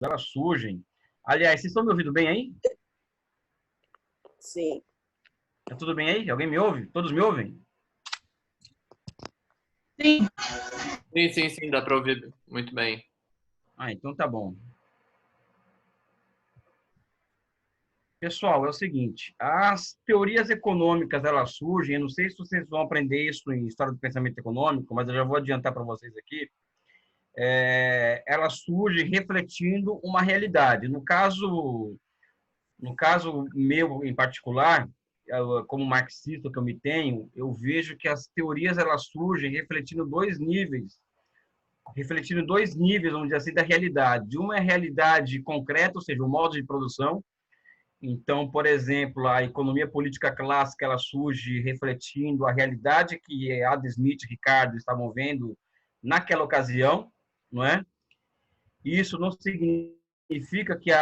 elas surgem. Aliás, vocês estão me ouvindo bem aí? Sim. Tá tudo bem aí? Alguém me ouve? Todos me ouvem? Sim. Sim, dá para ouvir muito bem. Ah, então tá bom. Pessoal, é o seguinte, as teorias econômicas, elas surgem, eu não sei se vocês vão aprender isso em História do Pensamento Econômico, mas eu já vou adiantar para vocês aqui, ela surge refletindo uma realidade. No caso meu em particular, como marxista que eu me tenho, eu vejo que as teorias elas surgem refletindo dois níveis, vamos dizer assim, da realidade. Uma é a realidade concreta, ou seja, o modo de produção. Então, por exemplo, a economia política clássica ela surge refletindo a realidade que Adam Smith e Ricardo estavam vendo naquela ocasião, não é? Isso não significa que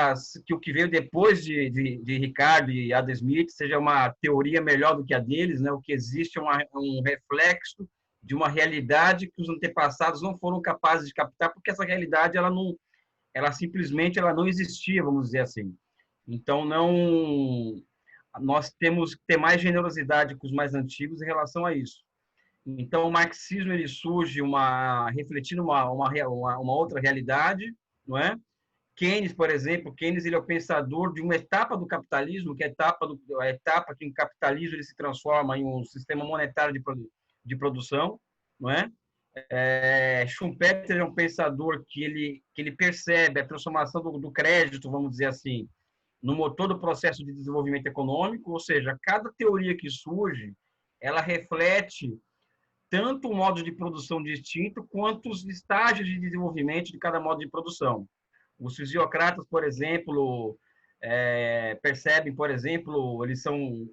o que veio depois de Ricardo e Adam Smith seja uma teoria melhor do que a deles, né? O que existe é um reflexo de uma realidade que os antepassados não foram capazes de captar, porque essa realidade ela simplesmente ela não existia, vamos dizer assim. Então nós temos que ter mais generosidade com os mais antigos em relação a isso. Então, o marxismo ele surge refletindo uma outra realidade, não é? Keynes, por exemplo, Keynes ele é o pensador de uma etapa do capitalismo, que é a etapa que o capitalismo ele se transforma em um sistema monetário de produção, não é? Schumpeter é um pensador que ele percebe a transformação do crédito, vamos dizer assim, no motor do processo de desenvolvimento econômico, ou seja, cada teoria que surge, ela reflete tanto o modo de produção distinto quanto os estágios de desenvolvimento de cada modo de produção. Os fisiocratas, por exemplo, percebem, por exemplo, eles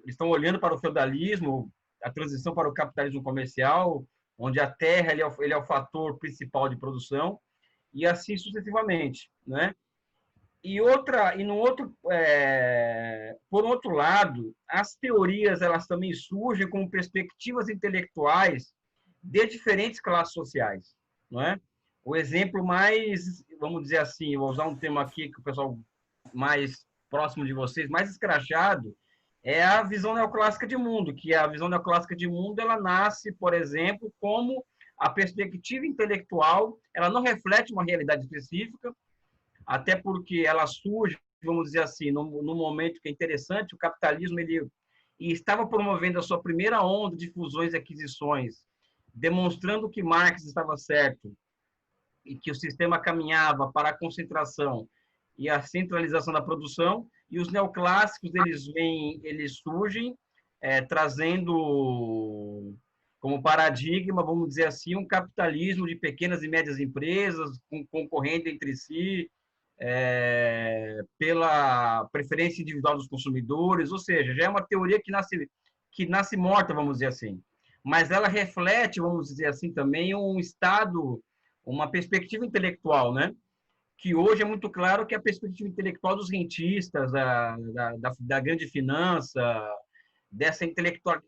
estão olhando para o feudalismo, a transição para o capitalismo comercial, onde a terra ele é o fator principal de produção, e assim sucessivamente, né? Por outro lado, as teorias elas também surgem como perspectivas intelectuais de diferentes classes sociais, não é? O exemplo mais, vamos dizer assim, eu vou usar um termo aqui que o pessoal mais próximo de vocês, mais escrachado, é a visão neoclássica de mundo, que a visão neoclássica de mundo ela nasce, por exemplo, como a perspectiva intelectual, ela não reflete uma realidade específica, até porque ela surge, vamos dizer assim, no momento que é interessante, o capitalismo ele estava promovendo a sua primeira onda de fusões e aquisições, demonstrando que Marx estava certo e que o sistema caminhava para a concentração e a centralização da produção, e os neoclássicos eles surgem trazendo como paradigma, vamos dizer assim, um capitalismo de pequenas e médias empresas concorrendo entre si, pela preferência individual dos consumidores, ou seja, já é uma teoria que nasce morta, vamos dizer assim. Mas ela reflete, vamos dizer assim, também um estado, uma perspectiva intelectual, né? Que hoje é muito claro que é a perspectiva intelectual dos rentistas, da grande finança, dessa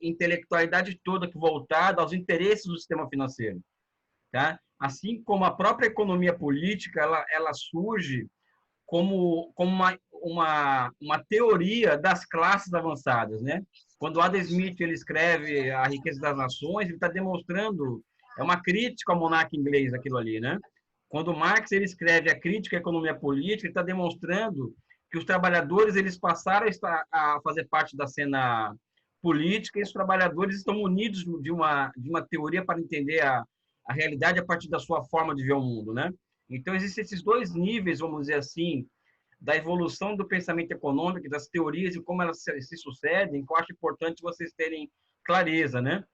intelectualidade toda que voltada aos interesses do sistema financeiro. Tá? Assim como a própria economia política, ela surge como uma teoria das classes avançadas, né? Quando Adam Smith ele escreve A Riqueza das Nações, ele está demonstrando, é uma crítica ao monarca inglês aquilo ali, né? Quando Marx ele escreve A Crítica à Economia Política, ele está demonstrando que os trabalhadores eles passaram a fazer parte da cena política e os trabalhadores estão unidos de uma teoria para entender a realidade a partir da sua forma de ver o mundo, né? Então, existem esses dois níveis, vamos dizer assim, da evolução do pensamento econômico, das teorias e como elas se sucedem, que eu acho importante vocês terem clareza, né?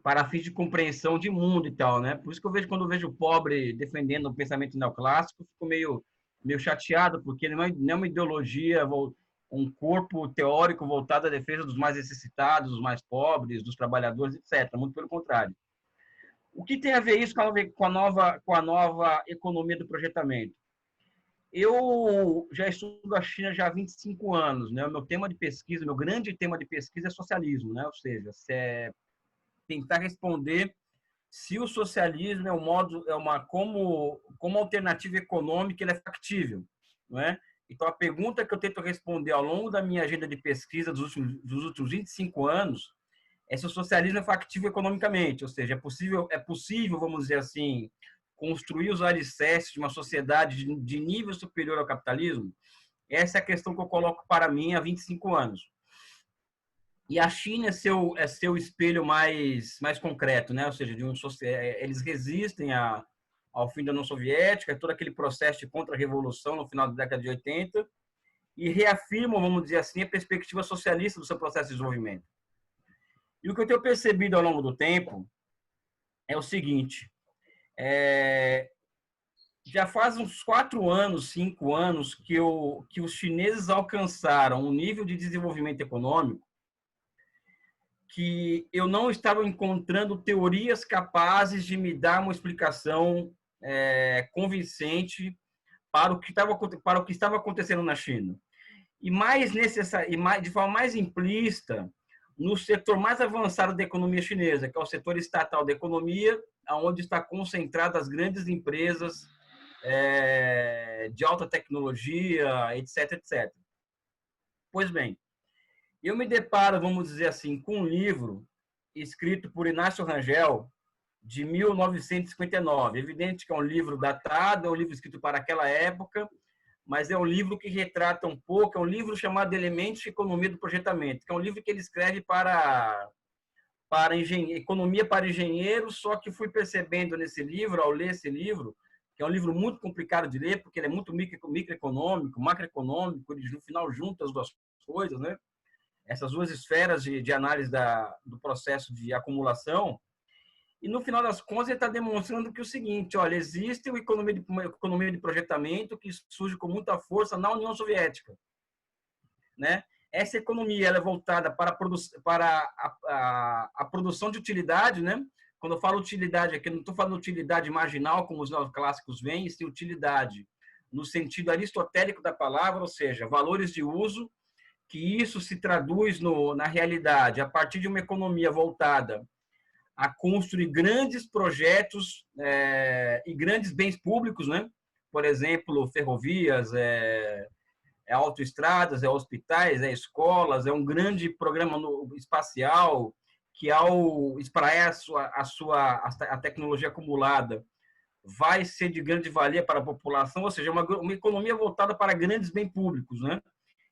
Para fins de compreensão de mundo e tal, né? Por isso que eu vejo, quando eu vejo o pobre defendendo o pensamento neoclássico, eu fico meio chateado, porque não é uma ideologia, um corpo teórico voltado à defesa dos mais necessitados, dos mais pobres, dos trabalhadores, etc. Muito pelo contrário. O que tem a ver isso com a nova economia do projetamento? Eu já estudo a China já há 25 anos, né? O meu tema de pesquisa, meu grande tema de pesquisa é socialismo, né? Ou seja, tentar responder se o socialismo é um modo, como alternativa econômica, ele é factível, não é? Então, a pergunta que eu tento responder ao longo da minha agenda de pesquisa dos últimos 25 anos é se o socialismo é factível economicamente, ou seja, é possível, vamos dizer assim, construir os alicerces de uma sociedade de nível superior ao capitalismo? Essa é a questão que eu coloco para mim há 25 anos. E a China é seu espelho mais concreto, né? Ou seja, eles resistem ao fim da União Soviética, todo aquele processo de contra-revolução no final da década de 80, e reafirmam, vamos dizer assim, a perspectiva socialista do seu processo de desenvolvimento. E o que eu tenho percebido ao longo do tempo é o seguinte: já faz uns 4 anos, 5 anos que os chineses alcançaram um nível de desenvolvimento econômico que eu não estava encontrando teorias capazes de me dar uma explicação convincente para o que estava acontecendo na China. E de forma mais implícita, no setor mais avançado da economia chinesa, que é o setor estatal da economia, onde está concentrada as grandes empresas de alta tecnologia, etc, etc. Pois bem, eu me deparo, vamos dizer assim, com um livro escrito por Inácio Rangel, de 1959. Evidente que é um livro datado, é um livro escrito para aquela época, mas é um livro que retrata um pouco, é um livro chamado Elementos de Economia do Projetamento, que é um livro que ele escreve para economia para engenheiros, só que fui percebendo nesse livro, ao ler esse livro, que é um livro muito complicado de ler, porque ele é muito microeconômico, macroeconômico, ele no final junta as duas coisas, né? Essas duas esferas de análise do processo de acumulação. E no final das contas ele está demonstrando que o seguinte: olha, existe uma economia de projetamento que surge com muita força na União Soviética, né? Essa economia ela é voltada para a produção de utilidade, né? Quando eu falo utilidade aqui, não estou falando utilidade marginal, como os neoclássicos veem, sim utilidade no sentido aristotélico da palavra, ou seja, valores de uso, que isso se traduz na realidade a partir de uma economia voltada a construir grandes projetos e grandes bens públicos, né? Por exemplo, ferrovias, autoestradas, hospitais, escolas, um grande programa espacial que, ao espraiar a tecnologia acumulada, vai ser de grande valia para a população, ou seja, uma economia voltada para grandes bens públicos, né?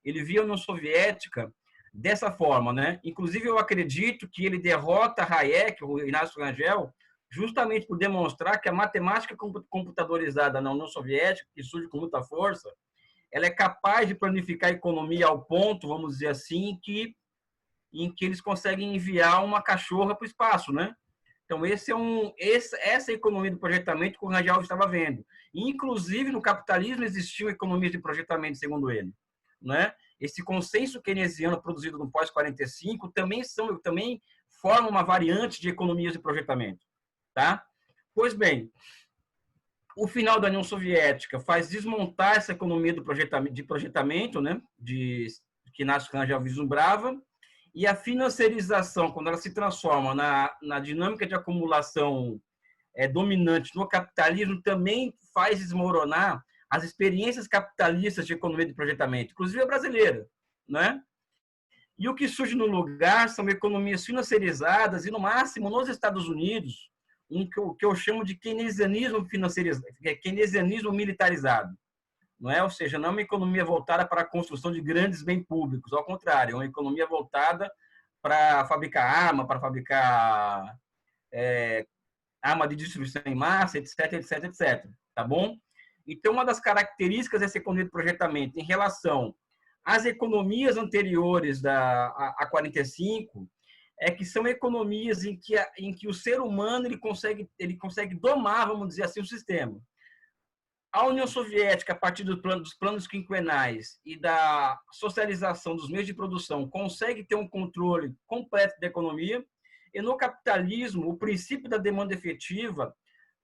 Ele via a União Soviética dessa forma, né? Inclusive, eu acredito que ele derrota Hayek, o Inácio Rangel, justamente por demonstrar que a matemática computadorizada na União Soviética, que surge com muita força, ela é capaz de planificar a economia ao ponto, vamos dizer assim, em que eles conseguem enviar uma cachorra para o espaço, né? Então, essa é a economia do projetamento que o Rangel estava vendo. Inclusive, no capitalismo existiam economias de projetamento, segundo ele, né? Esse consenso keynesiano produzido no pós-45 também forma uma variante de economias de projetamento, tá? Pois bem, o final da União Soviética faz desmontar essa economia de projetamento, né? Que Inácio Rangel vislumbrava, e a financiarização, quando ela se transforma na dinâmica de acumulação dominante no capitalismo, também faz desmoronar as experiências capitalistas de economia de projetamento, inclusive a brasileira, né? E o que surge no lugar são economias financiarizadas e, no máximo, nos Estados Unidos, que eu chamo de keynesianismo keynesianismo militarizado, não é? Ou seja, não é uma economia voltada para a construção de grandes bens públicos, ao contrário, é uma economia voltada para fabricar arma, para fabricar arma de destruição em massa, etc, etc, etc. Tá bom? Então, uma das características dessa economia de projetamento em relação às economias anteriores a 45 é que são economias em que o ser humano ele consegue domar, vamos dizer assim, o sistema. A União Soviética, a partir dos planos quinquenais e da socialização dos meios de produção, consegue ter um controle completo da economia. E no capitalismo, o princípio da demanda efetiva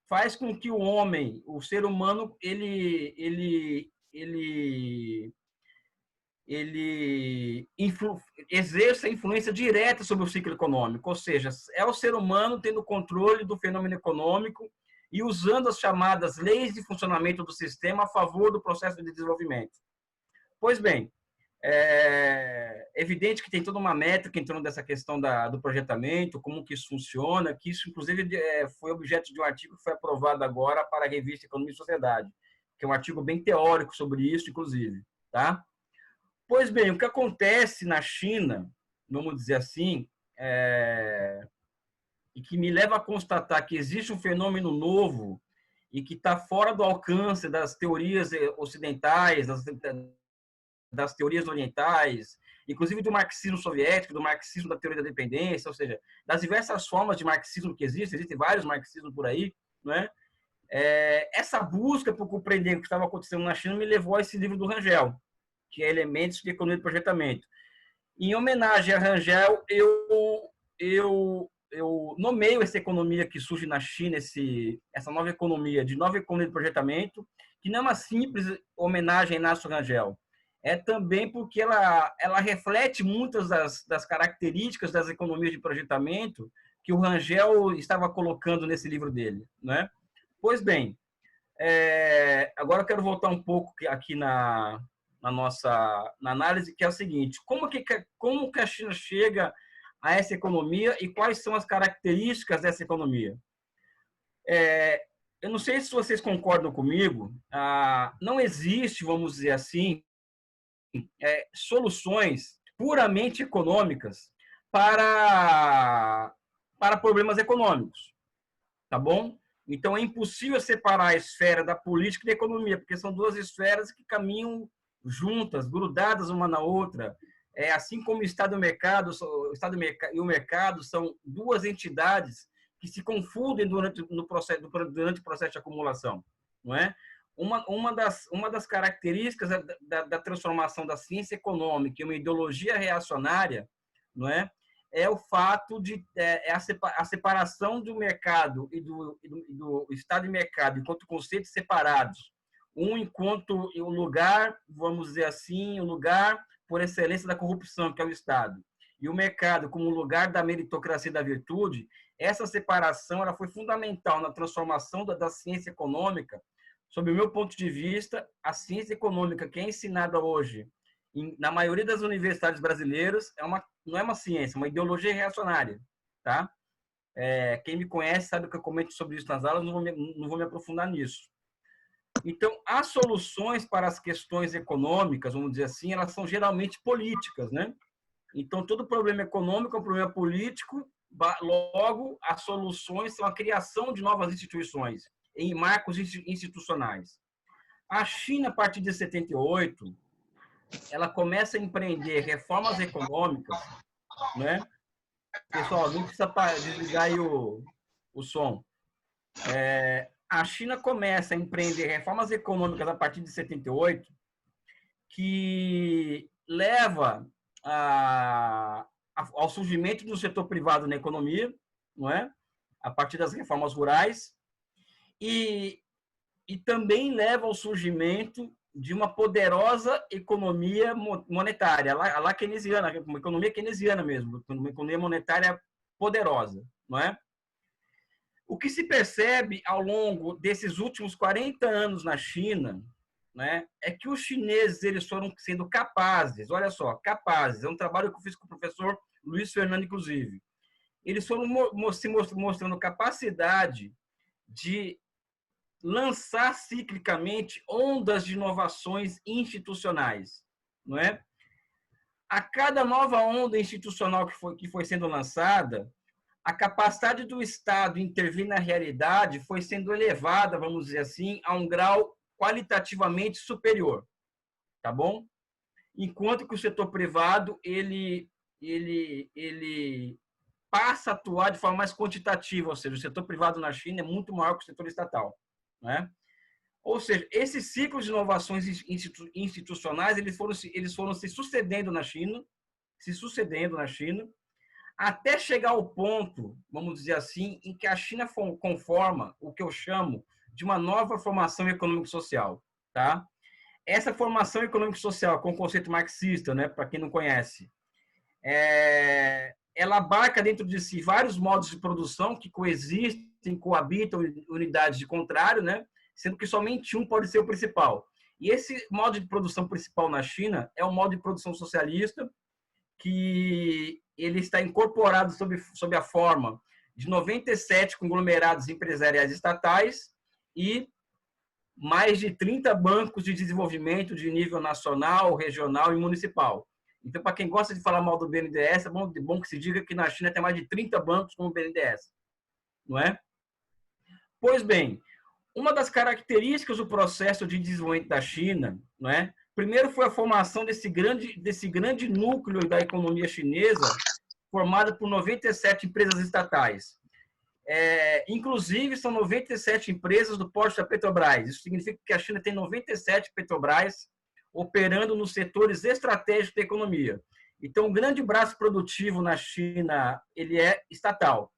faz com que o homem, o ser humano, ele ele exerce a influência direta sobre o ciclo econômico, ou seja, é o ser humano tendo controle do fenômeno econômico e usando as chamadas leis de funcionamento do sistema a favor do processo de desenvolvimento. Pois bem, é evidente que tem toda uma métrica em torno dessa questão do projetamento, como que isso funciona, que isso, inclusive, foi objeto de um artigo que foi aprovado agora para a revista Economia e Sociedade, que é um artigo bem teórico sobre isso, inclusive. Tá? Pois bem, o que acontece na China, vamos dizer assim, e que me leva a constatar que existe um fenômeno novo e que está fora do alcance das teorias ocidentais, das teorias orientais, inclusive do marxismo soviético, do marxismo da teoria da dependência, ou seja, das diversas formas de marxismo que existem vários marxismos por aí, não é? Essa busca por compreender o que estava acontecendo na China me levou a esse livro do Rangel, que é Elementos de Economia de Projetamento. Em homenagem a Rangel, eu nomeio essa economia que surge na China, essa nova economia de projetamento, que não é uma simples homenagem a Inácio Rangel. É também porque ela reflete muitas das características das economias de projetamento que o Rangel estava colocando nesse livro dele, né? Pois bem, agora eu quero voltar um pouco aqui na análise, que é o seguinte: como que a China chega a essa economia e quais são as características dessa economia? Eu não sei se vocês concordam comigo, não existe, vamos dizer assim, soluções puramente econômicas para problemas econômicos, tá bom? Então, é impossível separar a esfera da política e da economia, porque são duas esferas que caminham juntas, grudadas uma na outra. Assim como o Estado e o mercado são duas entidades que se confundem durante o processo de acumulação, não é? Uma das características da transformação da ciência econômica em uma ideologia reacionária, não é? É o fato de a separação do mercado e do Estado e mercado enquanto conceitos separados, enquanto o lugar, vamos dizer assim, o lugar por excelência da corrupção, que é o Estado, e o mercado como lugar da meritocracia e da virtude. Essa separação ela foi fundamental na transformação da ciência econômica. Sob o meu ponto de vista, a ciência econômica que é ensinada hoje na maioria das universidades brasileiras não é uma ciência, é uma ideologia reacionária, tá? Quem me conhece sabe que eu comento sobre isso nas aulas, não vou me aprofundar nisso. Então, as soluções para as questões econômicas, vamos dizer assim, elas são geralmente políticas, né? Então, todo problema econômico é um problema político, logo, as soluções são a criação de novas instituições, em marcos institucionais. A China, a partir de 78, ela começa a empreender reformas econômicas, né? Pessoal, não precisa desligar aí o som. A China começa a empreender reformas econômicas a partir de 78, que leva ao surgimento do setor privado na economia, não é? A partir das reformas rurais, e também leva ao surgimento de uma poderosa economia monetária, a lá keynesiana, uma economia keynesiana mesmo, uma economia monetária poderosa, não é? O que se percebe ao longo desses últimos 40 anos na China, né, é que os chineses eles foram sendo capazes, olha só, capazes, é um trabalho que eu fiz com o professor Luiz Fernando, inclusive, eles foram se mostrando capacidade de lançar ciclicamente ondas de inovações institucionais, não é? A cada nova onda institucional que foi sendo lançada, a capacidade do Estado intervir na realidade foi sendo elevada, vamos dizer assim, a um grau qualitativamente superior, tá bom? Enquanto que o setor privado ele passa a atuar de forma mais quantitativa, ou seja, o setor privado na China é muito maior que o setor estatal, né? Ou seja, esses ciclos de inovações institucionais eles foram se sucedendo na China, até chegar ao ponto, vamos dizer assim, em que a China conforma o que eu chamo de uma nova formação econômico-social, tá? essa formação econômico-social, com o conceito marxista, né, para quem não conhece, ela abarca dentro de si vários modos de produção que coexistem, coabitam unidades de contrário, né, sendo que somente um pode ser o principal. E esse modo de produção principal na China é um modo de produção socialista, que ele está incorporado sob a forma de 97 conglomerados empresariais estatais e mais de 30 bancos de desenvolvimento de nível nacional, regional e municipal. Então, para quem gosta de falar mal do BNDES, é bom que se diga que na China tem mais de 30 bancos como o BNDES, não é? Pois bem, uma das características do processo de desenvolvimento da China, não é? Primeiro foi a formação desse grande núcleo da economia chinesa, formada por 97 empresas estatais. Inclusive, são 97 empresas do porte da Petrobras. Isso significa que a China tem 97 Petrobras operando nos setores estratégicos da economia. Então, o grande braço produtivo na China, ele é estatal.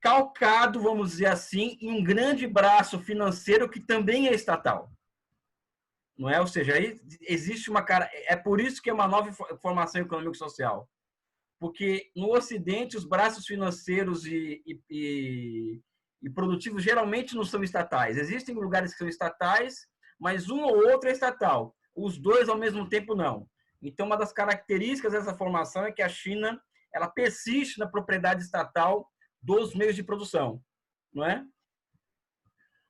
Calcado, vamos dizer assim, em um grande braço financeiro que também é estatal. Não é? Ou seja, aí existe uma cara. É por isso que é uma nova formação econômico-social. Porque no Ocidente, os braços financeiros e produtivos geralmente não são estatais. Existem lugares que são estatais, mas um ou outro é estatal. Os dois ao mesmo tempo não. Então, uma das características dessa formação é que a China ela persiste na propriedade estatal dos meios de produção, não é?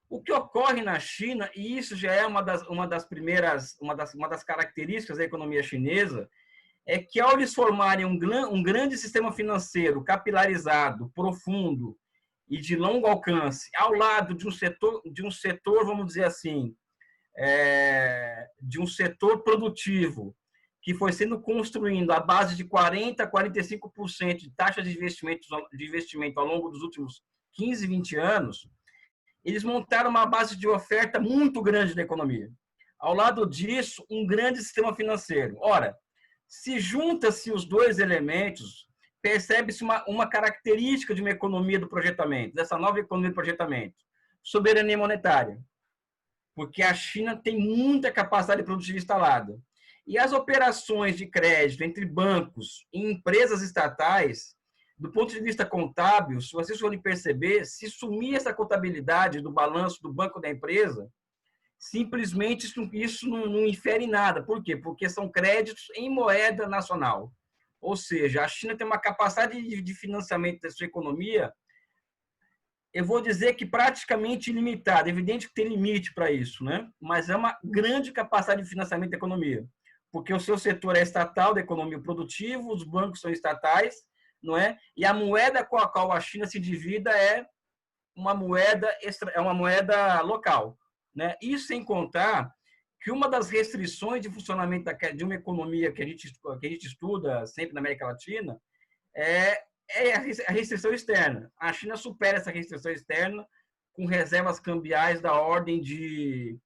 O que ocorre na China, e isso já é uma das características da economia chinesa, é que ao eles formarem um grande sistema financeiro capilarizado, profundo e de longo alcance, ao lado de um setor, vamos dizer assim, de um setor produtivo, que foi sendo construindo à base de 40% a 45% de taxa de investimento ao longo dos últimos 15, 20 anos, eles montaram uma base de oferta muito grande da economia. Ao lado disso, um grande sistema financeiro. Ora, se junta-se os dois elementos, percebe-se uma característica de uma economia do projetamento, dessa nova economia do projetamento. Soberania monetária. Porque a China tem muita capacidade produtiva instalada. E as operações de crédito entre bancos e empresas estatais, do ponto de vista contábil, se vocês forem perceber, se sumir essa contabilidade do balanço do banco da empresa, simplesmente isso não infere nada. Por quê? Porque são créditos em moeda nacional. Ou seja, a China tem uma capacidade de financiamento da sua economia, eu vou dizer que praticamente ilimitada. É evidente que tem limite para isso, né? Mas é uma grande capacidade de financiamento da economia. Porque o seu setor é estatal, da economia produtiva, os bancos são estatais, não é? E a moeda com a qual a China se divida é uma moeda local. Né? Isso sem contar que uma das restrições de funcionamento de uma economia que a gente estuda sempre na América Latina é a restrição externa. A China supera essa restrição externa com reservas cambiais da ordem de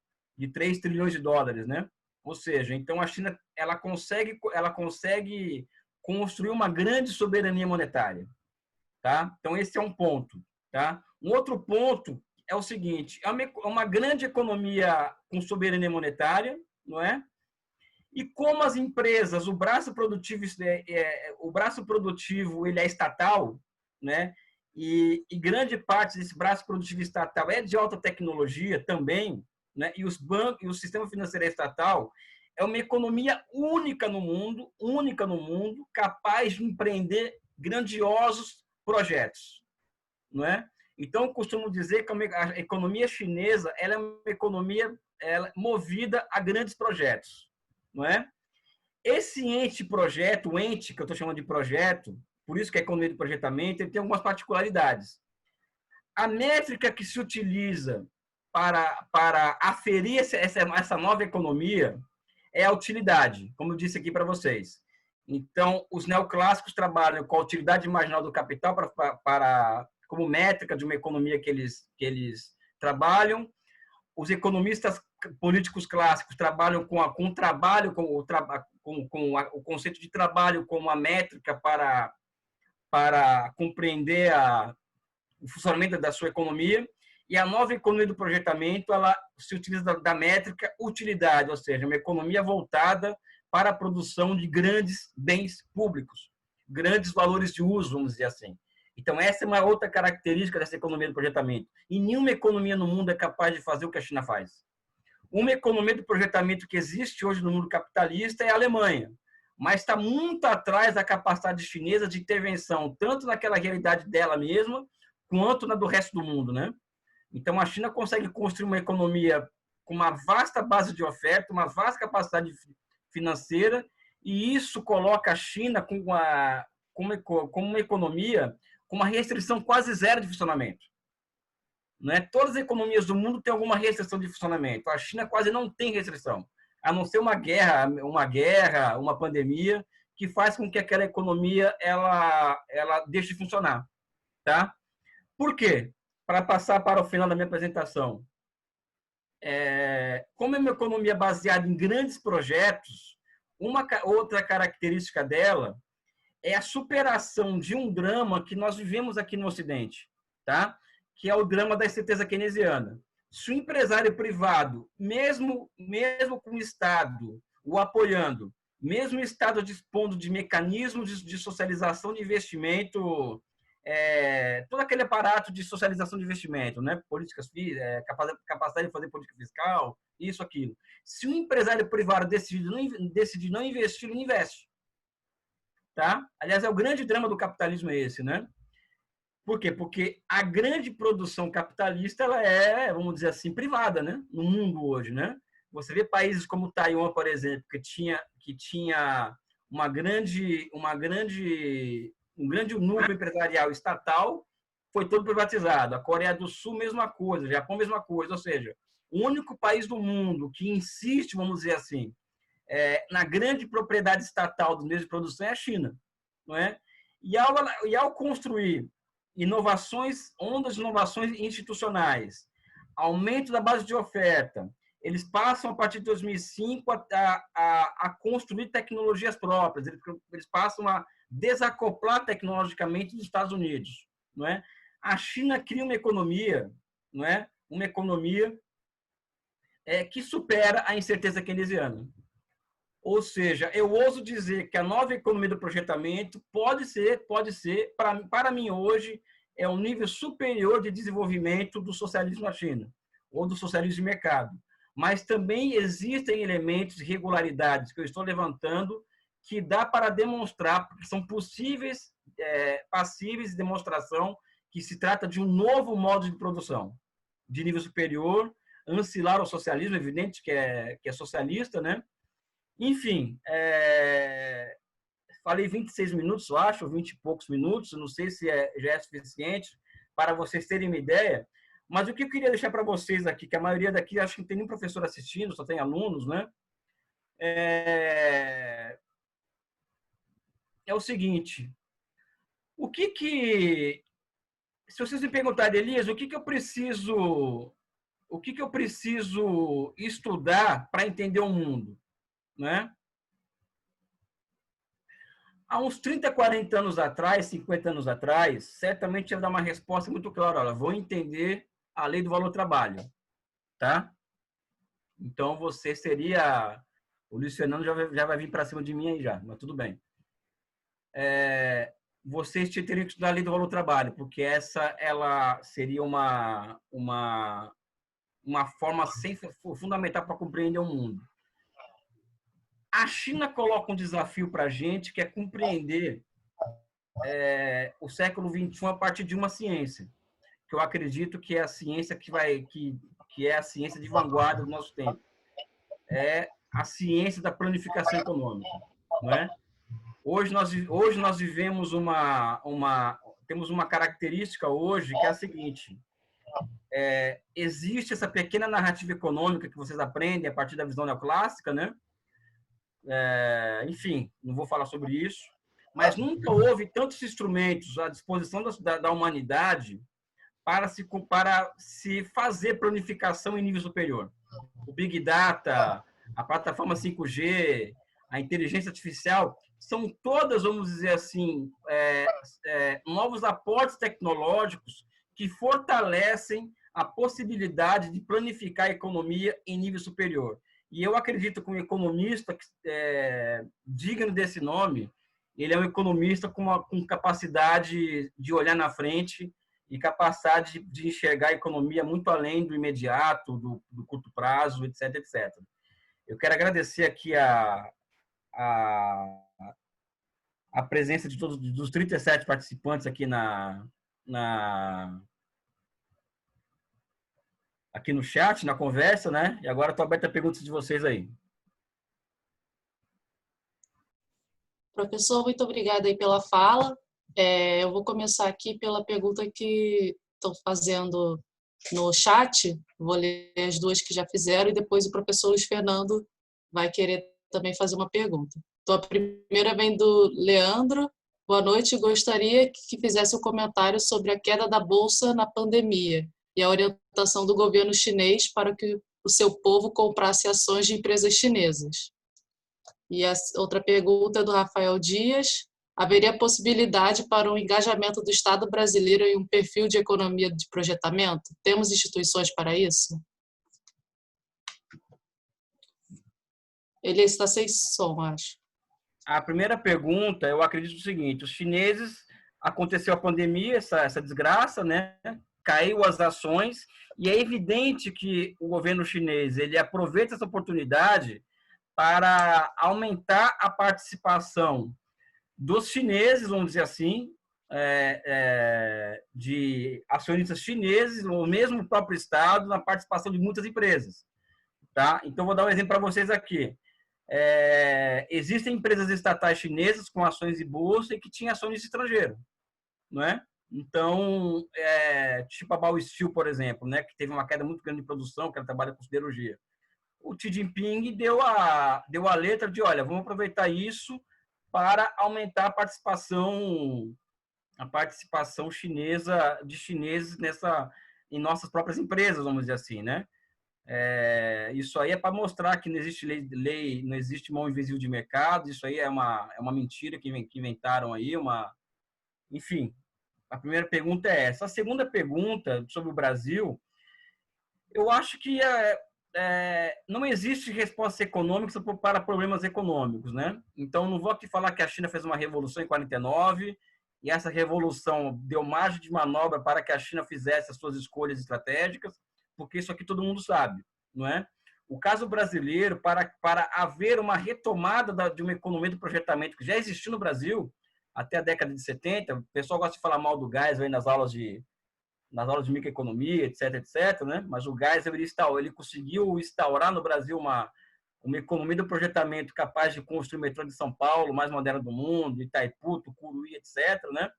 3 trilhões de dólares. Né? Ou seja, então a China ela consegue construir uma grande soberania monetária. Tá? Então, esse é um ponto. Tá? Um outro ponto é o seguinte: é uma grande economia com soberania monetária, não é? E como as empresas, o braço produtivo ele é estatal, né? E grande parte desse braço produtivo estatal é de alta tecnologia também, né? E os bancos e o sistema financeiro estatal é uma economia única no mundo, capaz de empreender grandiosos projetos, não é? Então, eu costumo dizer que a economia chinesa ela é uma economia movida a grandes projetos, não é? Esse o ente que eu estou chamando de projeto, por isso que é economia de projetamento, ele tem algumas particularidades. A métrica que se utiliza para aferir essa nova economia é a utilidade, como eu disse aqui para vocês. Então, os neoclássicos trabalham com a utilidade marginal do capital como métrica de uma economia que eles trabalham. Os economistas políticos clássicos trabalham com o trabalho, com o conceito de trabalho como uma métrica para compreender o funcionamento da sua economia. E a nova economia do projetamento, ela se utiliza da métrica utilidade, ou seja, uma economia voltada para a produção de grandes bens públicos, grandes valores de uso, vamos dizer assim. Então, essa é uma outra característica dessa economia do projetamento. E nenhuma economia no mundo é capaz de fazer o que a China faz. Uma economia do projetamento que existe hoje no mundo capitalista é a Alemanha, mas está muito atrás da capacidade chinesa de intervenção, tanto naquela realidade dela mesma, quanto na do resto do mundo, né? Então, a China consegue construir uma economia com uma vasta base de oferta, uma vasta capacidade financeira, e isso coloca a China como uma economia com uma restrição quase zero de funcionamento. Né? Todas as economias do mundo têm alguma restrição de funcionamento. A China quase não tem restrição, a não ser uma guerra, uma pandemia, que faz com que aquela economia ela deixe de funcionar. Tá? Por quê? Para passar para o final da minha apresentação. Como é uma economia baseada em grandes projetos, uma outra característica dela é a superação de um drama que nós vivemos aqui no Ocidente, tá? Que é o drama da incerteza keynesiana. Se o empresário privado, mesmo com o Estado o apoiando, mesmo o Estado dispondo de mecanismos de socialização de investimento, todo aquele aparato de socialização de investimento, né? Políticas, capacidade de fazer política fiscal, isso, aquilo. Se o empresário privado decidir não investir, ele investe. Tá? Aliás, é o grande drama do capitalismo esse, né? Por quê? Porque a grande produção capitalista ela é, vamos dizer assim, privada, né? No mundo hoje, né? Você vê países como Taiwan, por exemplo, que tinha um grande núcleo empresarial estatal, foi todo privatizado. A Coreia do Sul, mesma coisa. O Japão, mesma coisa. Ou seja, o único país do mundo que insiste, vamos dizer assim, na grande propriedade estatal dos meios de produção é a China. Não é? E ao construir ondas de inovações institucionais, aumento da base de oferta, eles passam, a partir de 2005, a construir tecnologias próprias, eles passam a desacoplar tecnologicamente dos Estados Unidos. Não é? A China cria uma economia, não é? Uma economia que supera a incerteza keynesiana. Ou seja, eu ouso dizer que a nova economia do projetamento pode ser, para mim hoje, é um nível superior de desenvolvimento do socialismo na China, ou do socialismo de mercado. Mas também existem elementos de irregularidades que eu estou levantando que dá para demonstrar, porque são passíveis de demonstração que se trata de um novo modo de produção, de nível superior, ancilar ao socialismo, evidente que é socialista, né? Enfim, falei 26 minutos, eu acho, 20 e poucos minutos, não sei se já é suficiente para vocês terem uma ideia, mas o que eu queria deixar para vocês aqui, que a maioria daqui, acho que não tem nenhum professor assistindo, só tem alunos, né? É o seguinte, se vocês me perguntarem, Elias, o que eu preciso estudar para entender o mundo, né? Há uns 30, 40 anos atrás, 50 anos atrás, certamente ia dar uma resposta muito clara. Olha, vou entender a lei do valor-trabalho, tá? Então, você seria... O Luciano já vai vir para cima de mim aí já, mas tudo bem. Vocês teriam que estudar a lei do valor-trabalho, porque ela seria uma forma fundamental para compreender o mundo. A China coloca um desafio para a gente, que é compreender o século XXI a partir de uma ciência, que eu acredito que é a ciência que é a ciência de vanguarda do nosso tempo. É a ciência da planificação econômica, não é? Hoje nós vivemos temos uma característica hoje que é a seguinte: existe essa pequena narrativa econômica que vocês aprendem a partir da visão neoclássica, né? Enfim, não vou falar sobre isso, mas nunca houve tantos instrumentos à disposição da humanidade para se fazer planificação em nível superior. O Big Data, a plataforma 5G, a inteligência artificial, são todas, vamos dizer assim, novos aportes tecnológicos que fortalecem a possibilidade de planificar a economia em nível superior. E eu acredito que um economista digno desse nome, ele é um economista com capacidade de olhar na frente e capacidade de enxergar a economia muito além do imediato, do curto prazo, etc, etc. Eu quero agradecer aqui a, a presença de todos dos 37 participantes aqui aqui no chat, na conversa, né? E agora estou aberto a perguntas de vocês aí. Professor, muito obrigada aí pela fala. Eu vou começar aqui pela pergunta que estão fazendo no chat. Vou ler as duas que já fizeram e depois o professor Luiz Fernando vai querer também fazer uma pergunta. Então, a primeira vem do Leandro. Boa noite, gostaria que fizesse um comentário sobre a queda da Bolsa na pandemia e a orientação do governo chinês para que o seu povo comprasse ações de empresas chinesas. E a outra pergunta é do Rafael Dias. Haveria possibilidade para um engajamento do Estado brasileiro em um perfil de economia de projetamento? Temos instituições para isso? Ele está sem som, acho. A primeira pergunta, eu acredito o seguinte: os chineses, aconteceu a pandemia, essa desgraça, né? Caiu as ações, e é evidente que o governo chinês ele aproveita essa oportunidade para aumentar a participação dos chineses, vamos dizer assim, de acionistas chineses, ou mesmo o próprio Estado, na participação de muitas empresas. Tá? Então, vou dar um exemplo para vocês aqui. Existem empresas estatais chinesas com ações de bolsa e que tinham ações estrangeiras, não é? Então, tipo a Bao Steel, por exemplo, né, que teve uma queda muito grande de produção, que ela trabalha com siderurgia. O Xi Jinping deu a letra de, olha, vamos aproveitar isso para aumentar a participação chinesa, de chineses em nossas próprias empresas, vamos dizer assim, né? Isso aí é para mostrar que não existe lei, não existe mão invisível de mercado. Isso aí é uma mentira que inventaram aí, enfim. A primeira pergunta é essa. A segunda pergunta sobre o Brasil, eu acho que não existe resposta econômica para problemas econômicos, né? Então, não vou aqui falar que a China fez uma revolução em 49 e essa revolução deu margem de manobra para que a China fizesse as suas escolhas estratégicas, porque isso aqui todo mundo sabe, não é? O caso brasileiro, para haver uma retomada de uma economia do projetamento que já existiu no Brasil até a década de 70, o pessoal gosta de falar mal do Geisel aí nas aulas de microeconomia, etc, etc, né? Mas o Geisel ele conseguiu instaurar no Brasil uma economia do projetamento capaz de construir o metrô de São Paulo, mais moderno do mundo, Itaipu, Tucuruí, etc, né?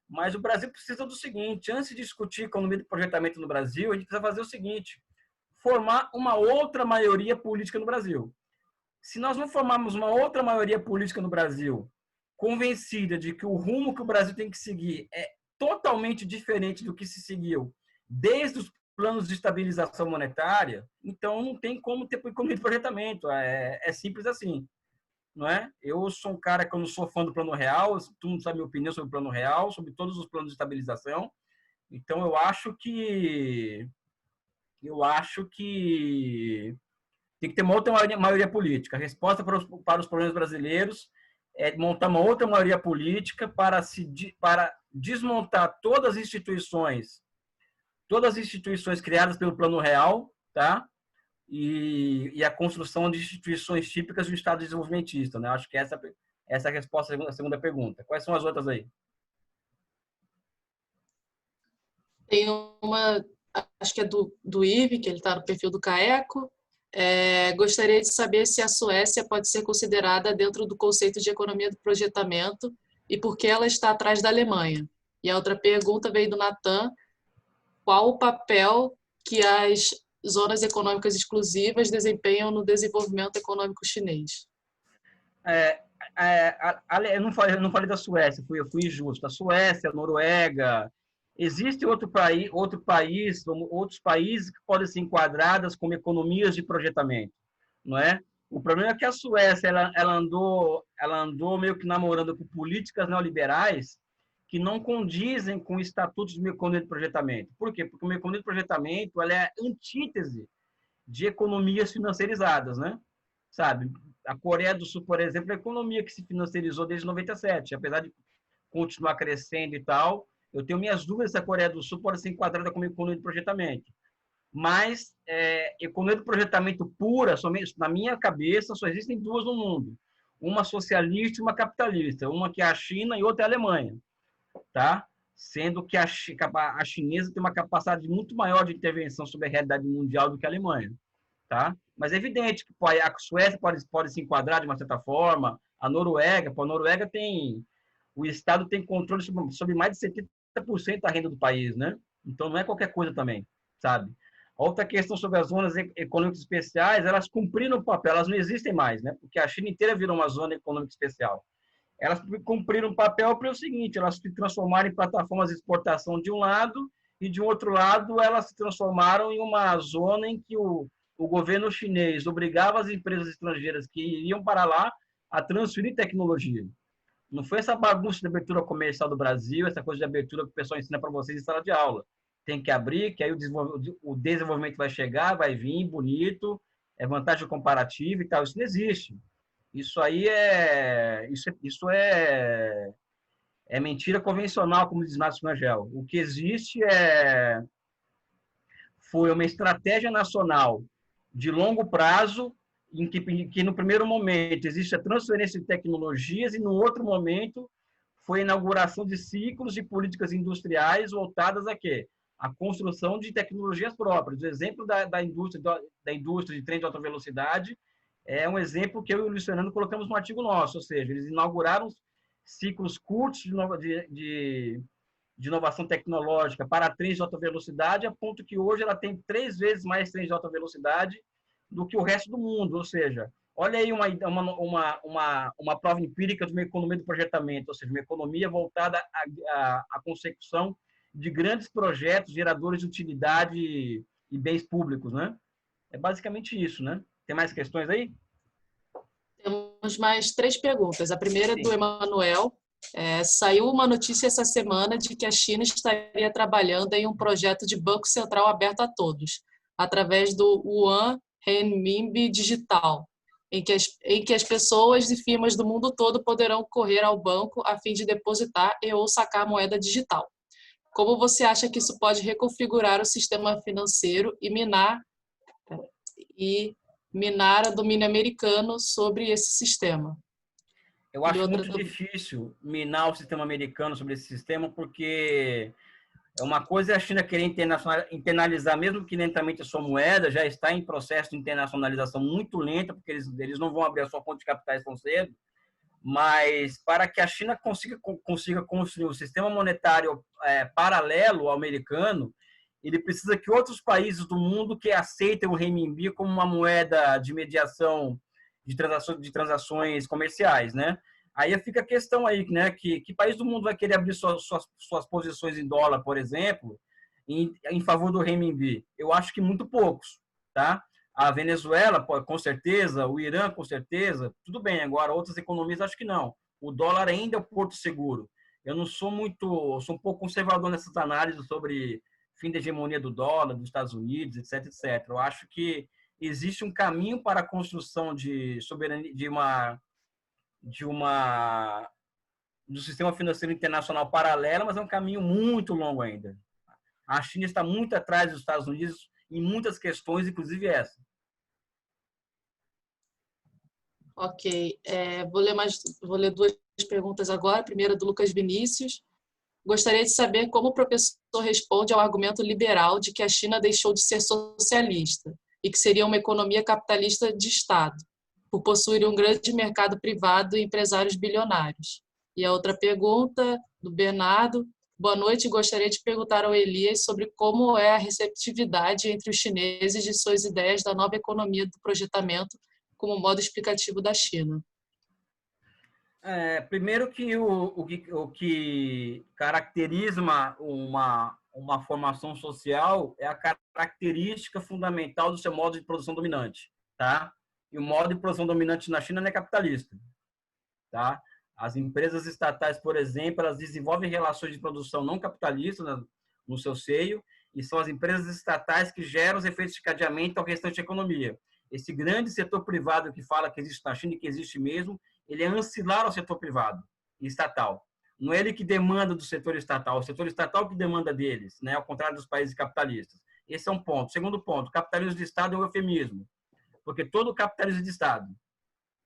Mas o Brasil precisa do seguinte: antes de discutir economia do projetamento no Brasil, a gente precisa fazer o seguinte: formar uma outra maioria política no Brasil. Se nós não formarmos uma outra maioria política no Brasil, convencida de que o rumo que o Brasil tem que seguir é totalmente diferente do que se seguiu desde os planos de estabilização monetária, então não tem como ter economia de projetamento. É simples assim, não é? Eu sou um cara que eu não sou fã do Plano Real, tu não sabe a minha opinião sobre o Plano Real, sobre todos os planos de estabilização. Então eu acho que tem que ter uma outra maioria política. A resposta para os problemas brasileiros é montar uma outra maioria política para desmontar todas as instituições criadas pelo Plano Real, tá? E a construção de instituições típicas do Estado desenvolvimentista, né? Acho que essa é a resposta à segunda pergunta. Quais são as outras aí? Tem uma, acho que é do Ive, que ele está no perfil do CAECO. Gostaria de saber se a Suécia pode ser considerada dentro do conceito de economia do projetamento e por que ela está atrás da Alemanha. E a outra pergunta veio do Natan: qual o papel que as zonas econômicas exclusivas desempenham no desenvolvimento econômico chinês? Eu não falei da Suécia, eu fui injusto. A Suécia, a Noruega, existe outros países que podem ser enquadradas como economias de projetamento, não é? O problema é que a Suécia ela andou meio que namorando com políticas neoliberais que não condizem com o estatuto de economia de projetamento. Por quê? Porque uma economia de projetamento ela é a antítese de economias financiarizadas, né? Sabe? A Coreia do Sul, por exemplo, é a economia que se financiarizou desde 97, apesar de continuar crescendo e tal. Eu tenho minhas dúvidas se a Coreia do Sul pode ser enquadrada como economia de projetamento. Mas economia de projetamento pura, somente na minha cabeça, só existem duas no mundo. Uma socialista e uma capitalista. Uma que é a China e outra é a Alemanha. Tá? Sendo que a chinesa tem uma capacidade muito maior de intervenção sobre a realidade mundial do que a Alemanha. Tá? Mas é evidente que a Suécia pode se enquadrar de uma certa forma, a Noruega tem o Estado tem controle sobre mais de 70% da renda do país, né? Então não é qualquer coisa também, sabe? Outra questão sobre as zonas econômicas especiais, elas cumpriram o papel, elas não existem mais, né? Porque a China inteira virou uma zona econômica especial. Elas cumpriram o papel para o seguinte, elas se transformaram em plataformas de exportação de um lado e de um outro lado elas se transformaram em uma zona em que o governo chinês obrigava as empresas estrangeiras que iriam para lá a transferir tecnologia. Não foi essa bagunça de abertura comercial do Brasil, essa coisa de abertura que o pessoal ensina para vocês em sala de aula. Tem que abrir, que aí o desenvolvimento vai chegar, vai vir bonito, é vantagem comparativa e tal. Isso não existe. Isso é mentira convencional, como diz Márcio Rangel. O que existe foi uma estratégia nacional de longo prazo, em que no primeiro momento existe a transferência de tecnologias e no outro momento foi a inauguração de ciclos de políticas industriais voltadas a quê? A construção de tecnologias próprias. O exemplo da indústria de trem de alta velocidade é um exemplo que eu e o Luiz Fernando colocamos no artigo nosso, ou seja, eles inauguraram ciclos curtos de inovação tecnológica para trens de alta velocidade, a ponto que hoje ela tem 3 vezes mais trens de alta velocidade do que o resto do mundo. Ou seja, olha aí uma prova empírica de uma economia de projetamento, ou seja, uma economia voltada à consecução de grandes projetos geradores de utilidade e bens públicos, né? É basicamente isso, né? Tem mais questões aí? Temos mais 3 perguntas. A primeira é do Sim. Emanuel. Saiu uma notícia essa semana de que a China estaria trabalhando em um projeto de banco central aberto a todos, através do Yuan Renminbi Digital, em que as pessoas e firmas do mundo todo poderão correr ao banco a fim de depositar e ou sacar moeda digital. Como você acha que isso pode reconfigurar o sistema financeiro e minar o domínio americano sobre esse sistema? Eu acho muito difícil minar o sistema americano sobre esse sistema, porque uma coisa é a China querer internalizar, mesmo que lentamente, a sua moeda, já está em processo de internacionalização muito lenta, porque eles não vão abrir a sua conta de capitais tão cedo, mas para que a China consiga construir um sistema monetário paralelo ao americano, ele precisa que outros países do mundo que aceitem o renminbi como uma moeda de mediação de transações comerciais, né? Aí fica a questão aí, né? Que país do mundo vai querer abrir suas posições em dólar, por exemplo, em favor do renminbi? Eu acho que muito poucos, tá? A Venezuela, com certeza, o Irã, com certeza, tudo bem. Agora, outras economias, acho que não. O dólar ainda é o porto seguro. Eu não sou sou um pouco conservador nessas análises sobre fim da hegemonia do dólar, dos Estados Unidos, etc, etc. Eu acho que existe um caminho para a construção de soberania, do sistema financeiro internacional paralelo, mas é um caminho muito longo ainda. A China está muito atrás dos Estados Unidos em muitas questões, inclusive essa. Ok. Vou ler 2 perguntas agora. A primeira do Lucas Vinícius. Gostaria de saber como o professor responde ao argumento liberal de que a China deixou de ser socialista e que seria uma economia capitalista de Estado, por possuir um grande mercado privado e empresários bilionários. E a outra pergunta, do Bernardo. Boa noite, gostaria de perguntar ao Elias sobre como é a receptividade entre os chineses de suas ideias da nova economia do projetamento como modo explicativo da China. Primeiro que o que caracteriza uma formação social é a característica fundamental do seu modo de produção dominante, tá? E o modo de produção dominante na China não é capitalista, tá? As empresas estatais, por exemplo, elas desenvolvem relações de produção não capitalistas no seu seio, e são as empresas estatais que geram os efeitos de cadeamento ao restante da economia. Esse grande setor privado que fala que existe na China e que existe mesmo, ele é ancilar ao setor privado e estatal. Não é ele que demanda do setor estatal, o setor estatal que demanda deles, né? Ao contrário dos países capitalistas. Esse é um ponto. Segundo ponto, capitalismo de Estado é um eufemismo, porque todo capitalismo de Estado,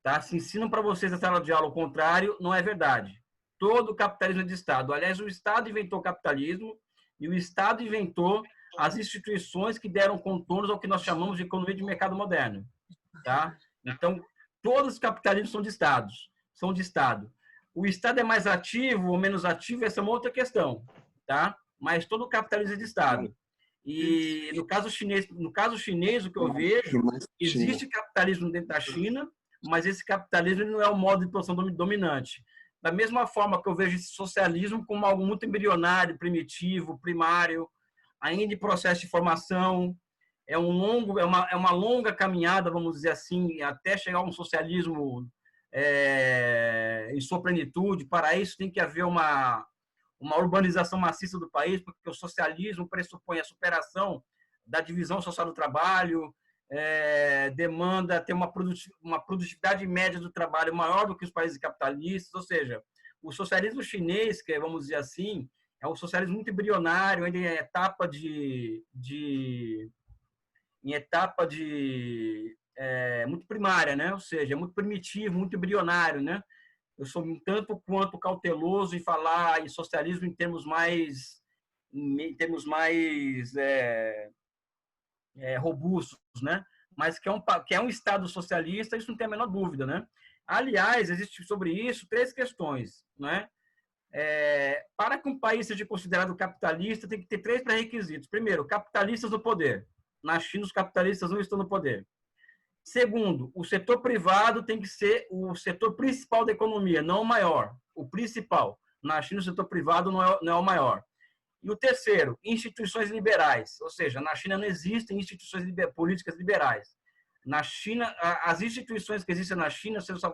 tá? Se ensinam para vocês na sala de aula o contrário, não é verdade. Todo capitalismo é de Estado. Aliás, o Estado inventou o capitalismo e o Estado inventou as instituições que deram contornos ao que nós chamamos de economia de mercado moderno, tá? Então, todos os capitalismos são de Estados, são de Estado. O Estado é mais ativo ou menos ativo, essa é uma outra questão, tá? Mas todo o capitalismo é de Estado. E no caso chinês, o que eu vejo, existe capitalismo dentro da China, mas esse capitalismo não é o modo de produção dominante. Da mesma forma que eu vejo esse socialismo como algo muito embrionário, primitivo, primário, ainda em processo de formação, é uma longa caminhada, vamos dizer assim, até chegar a um socialismo em sua plenitude. Para isso tem que haver uma urbanização maciça do país, porque o socialismo pressupõe a superação da divisão social do trabalho, demanda ter uma produtividade média do trabalho maior do que os países capitalistas, ou seja, o socialismo chinês, que vamos dizer assim, é um socialismo muito embrionário, ainda em etapa muito primária, né? Ou seja, é muito primitivo, muito embrionário, né? Eu sou um tanto quanto cauteloso em falar em socialismo em termos mais robustos, né? Mas que é um Estado socialista, isso não tem a menor dúvida, né? Aliás, existe sobre isso 3 questões, né? Para que um país seja considerado capitalista, tem que ter 3 pré-requisitos. Primeiro, capitalistas no poder. Na China, os capitalistas não estão no poder. Segundo, o setor privado tem que ser o setor principal da economia, não o maior, o principal. Na China, o setor privado não é o maior. E o terceiro, instituições liberais, ou seja, na China não existem instituições políticas liberais. Na China, as instituições que existem na China, você só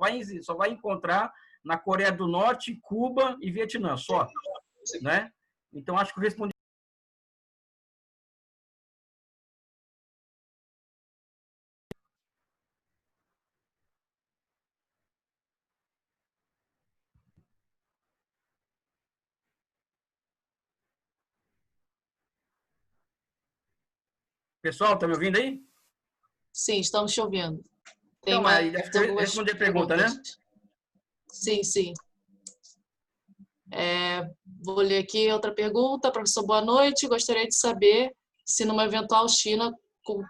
vai encontrar na Coreia do Norte, Cuba e Vietnã, só, né? Então, acho que eu respondi. Pessoal, tá me ouvindo aí? Sim, estamos te ouvindo. Tem Então, mais acho que eu algumas respondi a pergunta, né? Sim, sim. Vou ler aqui outra pergunta. Professor, boa noite. Gostaria de saber se numa eventual China com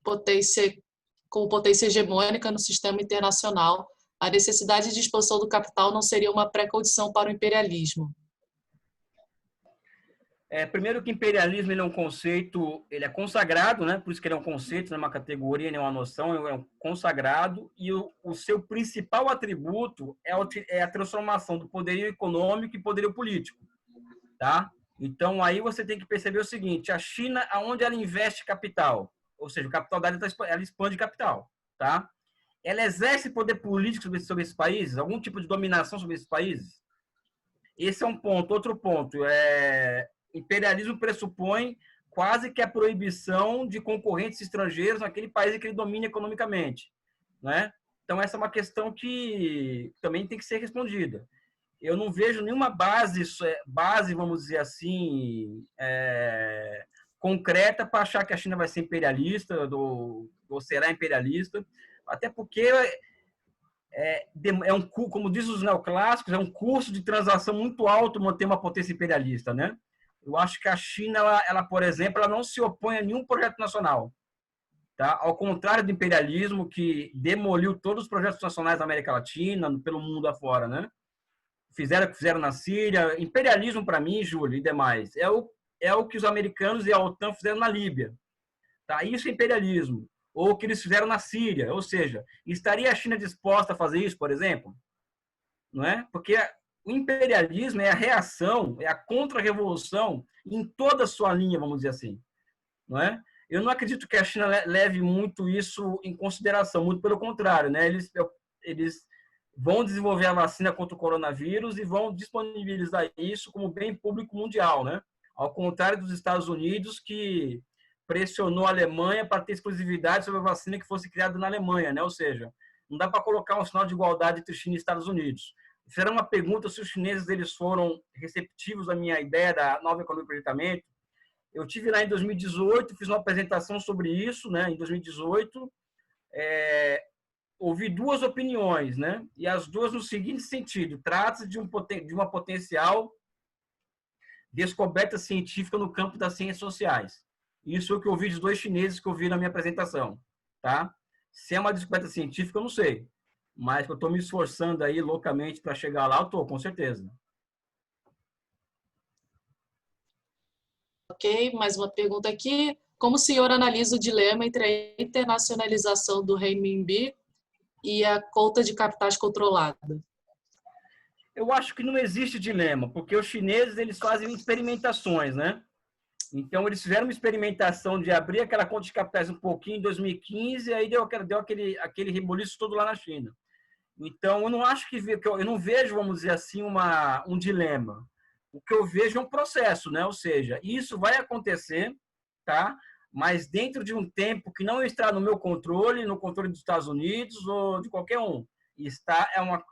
potência hegemônica no sistema internacional, a necessidade de expansão do capital não seria uma pré-condição para o imperialismo? Primeiro que imperialismo ele é um conceito, ele é consagrado, né? Por isso que ele é um conceito, não é uma categoria, nem uma noção, é um consagrado, e o seu principal atributo é a transformação do poderio econômico e poderio político, tá? Então, aí você tem que perceber o seguinte, a China, aonde ela investe capital, ou seja, o capital dela, ela expande capital, tá? Ela exerce poder político sobre esses países, algum tipo de dominação sobre esses países? Esse é um ponto. Outro ponto, imperialismo pressupõe quase que a proibição de concorrentes estrangeiros naquele país em que ele domina economicamente, né? Então, essa é uma questão que também tem que ser respondida. Eu não vejo nenhuma base, vamos dizer assim, concreta para achar que a China vai ser imperialista ou será imperialista, até porque como diz os neoclássicos, é um custo de transação muito alto manter uma potência imperialista, né? Eu acho que a China, ela, por exemplo, ela não se opõe a nenhum projeto nacional, tá? Ao contrário do imperialismo, que demoliu todos os projetos nacionais da América Latina, pelo mundo afora, né? Fizeram o que fizeram na Síria. Imperialismo, para mim, Júlio, e demais, é o que os americanos e a OTAN fizeram na Líbia, tá? Isso é imperialismo. Ou o que eles fizeram na Síria, ou seja, estaria a China disposta a fazer isso, por exemplo? Não é? Porque o imperialismo é a reação, é a contra-revolução em toda a sua linha, vamos dizer assim, não é? Eu não acredito que a China leve muito isso em consideração, muito pelo contrário, né? Eles vão desenvolver a vacina contra o coronavírus e vão disponibilizar isso como bem público mundial, né? Ao contrário dos Estados Unidos, que pressionou a Alemanha para ter exclusividade sobre a vacina que fosse criada na Alemanha, né? Ou seja, não dá para colocar um sinal de igualdade entre China e Estados Unidos. Fizeram uma pergunta se os chineses eles foram receptivos à minha ideia da nova economia de projetamento. Eu tive lá em 2018, fiz uma apresentação sobre isso, né? Em 2018, ouvi duas opiniões, né? E as duas no seguinte sentido: trata-se de uma potencial descoberta científica no campo das ciências sociais. Isso é o que eu ouvi dos dois chineses que eu vi na minha apresentação, tá? Se é uma descoberta científica, eu não sei, mas eu estou me esforçando aí loucamente para chegar lá, eu estou, com certeza. Ok, mais uma pergunta aqui. Como o senhor analisa o dilema entre a internacionalização do renminbi e a conta de capitais controlada? Eu acho que não existe dilema, porque os chineses eles fazem experimentações, né? Então, eles fizeram uma experimentação de abrir aquela conta de capitais um pouquinho em 2015, e aí deu aquele reboliço todo lá na China. Então, eu não acho eu não vejo, vamos dizer assim, um dilema. O que eu vejo é um processo, né? Ou seja, isso vai acontecer, tá? Mas dentro de um tempo que não está no meu controle, no controle dos Estados Unidos ou de qualquer um.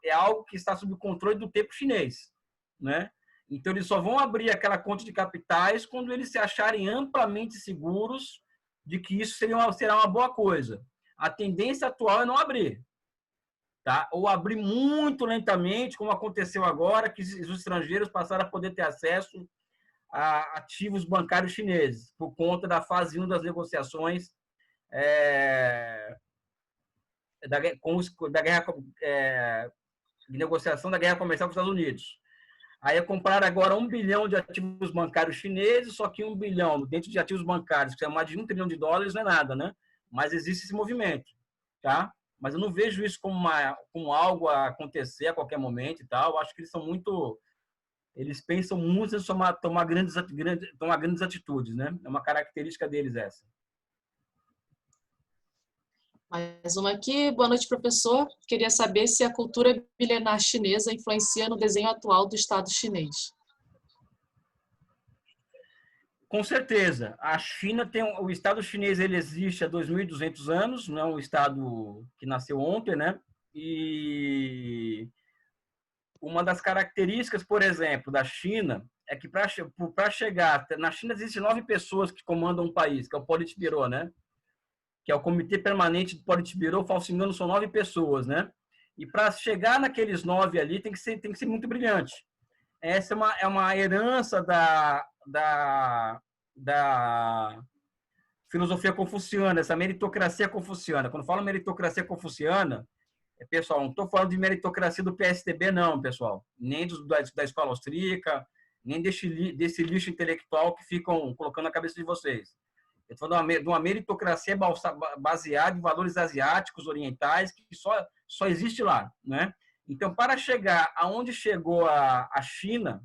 É algo que está sob o controle do tempo chinês, né? Então, eles só vão abrir aquela conta de capitais quando eles se acharem amplamente seguros de que isso será uma boa coisa. A tendência atual é não abrir, tá? Ou abrir muito lentamente, como aconteceu agora, que os estrangeiros passaram a poder ter acesso a ativos bancários chineses, por conta da fase 1 das negociações de negociação da guerra comercial com os Estados Unidos. Aí compraram agora 1 bilhão de ativos bancários chineses, só que 1 bilhão dentro de ativos bancários, que é mais de $1 trilhão, não é nada, né? Mas existe esse movimento, tá? Mas eu não vejo isso como algo a acontecer a qualquer momento e tal. Eu acho que eles pensam muito em tomar grandes atitudes, né? É uma característica deles essa. Mais uma aqui. Boa noite, professor. Queria saber se a cultura milenar chinesa influencia no desenho atual do Estado chinês. Com certeza. A China o Estado chinês ele existe há 2.200 anos, não é um Estado que nasceu ontem, né? E uma das características, por exemplo, da China é que para chegar... Na China existem 9 pessoas que comandam um país, que é o Politburo, né? Que é o Comitê Permanente do Politburo, falso engano, são 9 pessoas, né? E para chegar naqueles 9 ali, tem que ser muito brilhante. Essa é uma herança da filosofia confuciana, essa meritocracia confuciana. Quando falo meritocracia confuciana, pessoal, não estou falando de meritocracia do PSDB, não, pessoal. Nem da escola austríaca, nem desse lixo intelectual que ficam colocando na cabeça de vocês. Eu estou falando de uma meritocracia baseada em valores asiáticos, orientais, que só existe lá, né? Então, para chegar aonde chegou a China,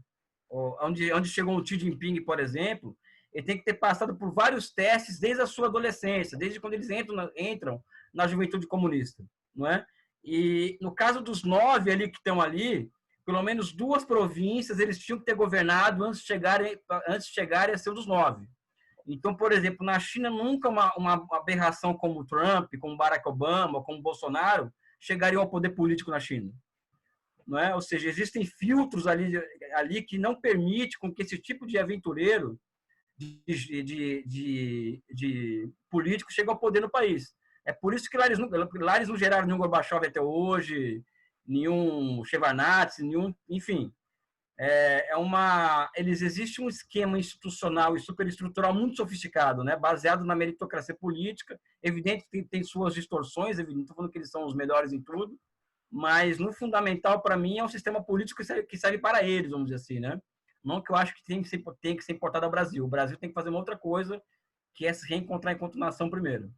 onde chegou o Xi Jinping, por exemplo, ele tem que ter passado por vários testes desde a sua adolescência, desde quando eles entram na juventude comunista, não é? E no caso dos 9 ali que estão ali, pelo menos 2 províncias eles tinham que ter governado antes de chegarem a ser dos 9. Então, por exemplo, na China, nunca uma aberração como Trump, como Barack Obama, como Bolsonaro, chegariam ao poder político na China. Não é? Ou seja, existem filtros ali que não permitem com que esse tipo de aventureiro, de político, chegue ao poder no país. É por isso que lá eles não geraram nenhum Gorbachev até hoje, nenhum Shevardnadze, enfim. Existe um esquema institucional e superestrutural muito sofisticado, né? Baseado na meritocracia política. Evidente que tem suas distorções, não estou falando que eles são os melhores em tudo, mas no fundamental, para mim, é um sistema político que serve para eles, vamos dizer assim, né? Não que eu acho que tem que ser importado ao Brasil. O Brasil tem que fazer uma outra coisa, que é se reencontrar enquanto nação primeiro.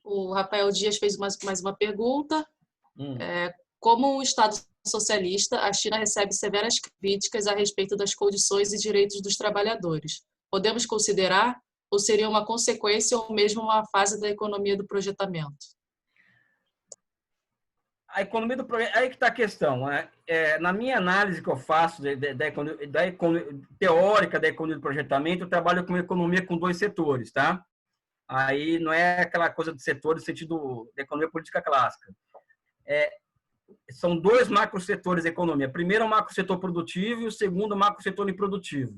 O Rafael Dias fez mais uma pergunta. Como um Estado socialista, a China recebe severas críticas a respeito das condições e direitos dos trabalhadores. Podemos considerar ou seria uma consequência ou mesmo uma fase da economia do projetamento? A economia do projeto, aí que está a questão, né? Na minha análise que eu faço teórica da economia do projetamento, eu trabalho com economia com dois setores, tá? Aí não é aquela coisa de setor no sentido da economia política clássica. São dois macrosetores da economia. Primeiro é o macrosetor produtivo e o segundo é o macrosetor improdutivo.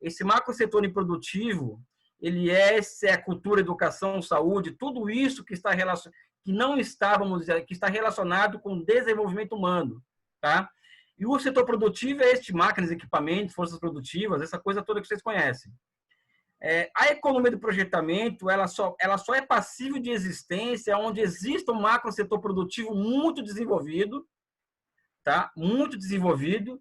Esse macrosetor improdutivo, ele é a cultura, educação, saúde, tudo isso que está que não está, vamos dizer, que está relacionado com o desenvolvimento humano, tá? E o setor produtivo é máquinas, equipamentos, forças produtivas, essa coisa toda que vocês conhecem. A economia do projetamento, ela só é passível de existência onde exista um macro setor produtivo muito desenvolvido, tá? Muito desenvolvido,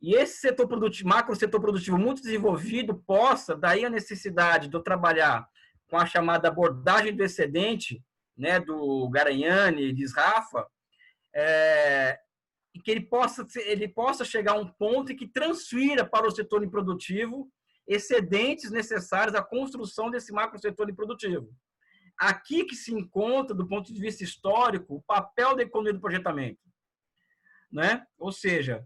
e esse setor produtivo, macro setor produtivo muito desenvolvido possa, daí a necessidade de eu trabalhar com a chamada abordagem do excedente, né, do Garanhani, de Sraffa, e que ele possa chegar a um ponto em que transfira para o setor improdutivo excedentes necessários à construção desse macro setor improdutivo. Aqui que se encontra, do ponto de vista histórico, o papel da economia do projetamento, né? Ou seja,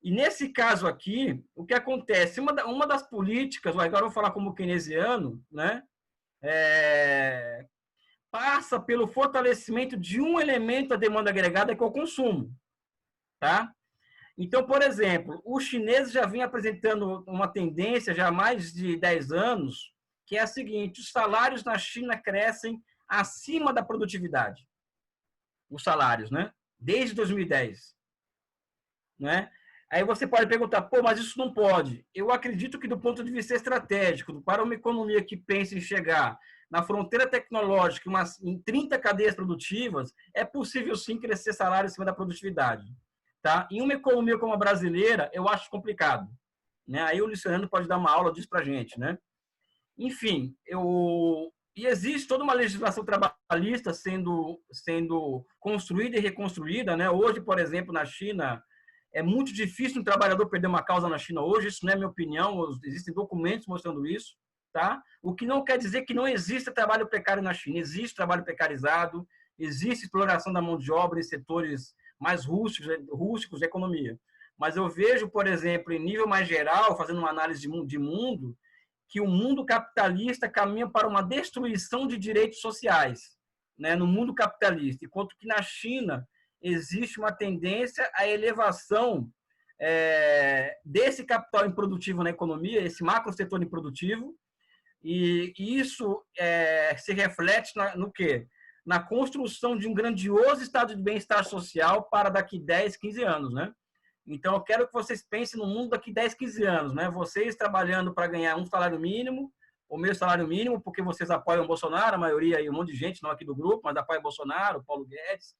e nesse caso aqui, o que acontece? Uma das políticas, agora eu vou falar como keynesiano, né? Passa pelo fortalecimento de um elemento da demanda agregada, que é o consumo, tá? Então, por exemplo, os chineses já vinham apresentando uma tendência já há mais de 10 anos, que é a seguinte: os salários na China crescem acima da produtividade. Os salários, né? Desde 2010. Né? Aí você pode perguntar, pô, mas isso não pode. Eu acredito que do ponto de vista estratégico, para uma economia que pensa em chegar na fronteira tecnológica em 30 cadeias produtivas, é possível sim crescer salário acima da produtividade. Tá? Em uma economia como a brasileira, eu acho complicado. Né? Aí o Luciano pode dar uma aula disso para a gente. Né? Enfim, e existe toda uma legislação trabalhista sendo construída e reconstruída. Né? Hoje, por exemplo, na China, é muito difícil um trabalhador perder uma causa na China hoje, isso não é minha opinião, existem documentos mostrando isso. Tá? O que não quer dizer que não exista trabalho precário na China. Existe trabalho precarizado, existe exploração da mão de obra em setores mais rústicos da economia. Mas eu vejo, por exemplo, em nível mais geral, fazendo uma análise de mundo, que o mundo capitalista caminha para uma destruição de direitos sociais, né, no mundo capitalista, enquanto que na China existe uma tendência à elevação desse capital improdutivo na economia, esse macro setor improdutivo, e isso se reflete no quê? Na construção de um grandioso estado de bem-estar social para daqui 10, 15 anos, né? Então, eu quero que vocês pensem no mundo daqui 10, 15 anos, né? Vocês trabalhando para ganhar um salário mínimo, ou meio salário mínimo, porque vocês apoiam o Bolsonaro, a maioria aí, um monte de gente, não aqui do grupo, mas apoia o Bolsonaro, Paulo Guedes,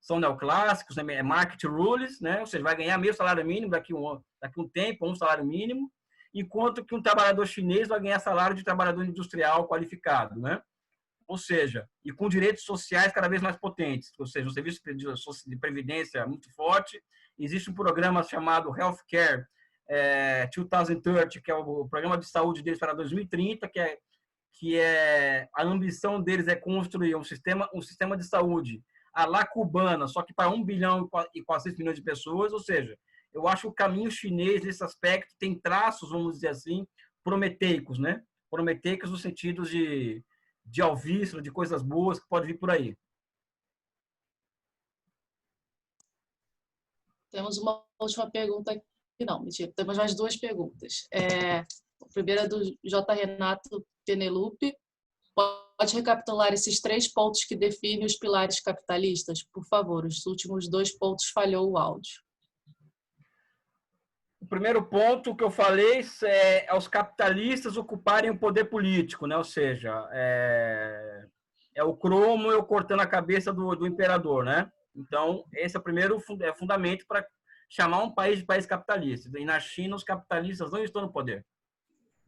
são neoclássicos, né? Market rules, né? Ou seja, vai ganhar meio salário mínimo daqui um tempo, um salário mínimo, enquanto que um trabalhador chinês vai ganhar salário de trabalhador industrial qualificado, né? Ou seja, e com direitos sociais cada vez mais potentes, ou seja, um serviço de previdência muito forte. Existe um programa chamado Healthcare 2030, que é o programa de saúde deles para 2030, que a ambição deles é construir um sistema de saúde à la cubana, só que para 1 bilhão e 400 milhões de pessoas. Ou seja, eu acho que o caminho chinês nesse aspecto tem traços, vamos dizer assim, prometeicos, né? Prometeicos no sentido de alvíssero, de coisas boas que pode vir por aí. Temos uma última pergunta aqui. Não, mentira, temos mais duas perguntas. A primeira é do J. Renato Penelope. Pode recapitular esses 3 pontos que definem os pilares capitalistas? Por favor, os últimos 2 pontos falhou o áudio. O primeiro ponto que eu falei é os capitalistas ocuparem o poder político, né? Ou seja, é o cromo eu cortando a cabeça do imperador, né? Então, esse é o primeiro fundamento para chamar um país de país capitalista. E na China, os capitalistas não estão no poder.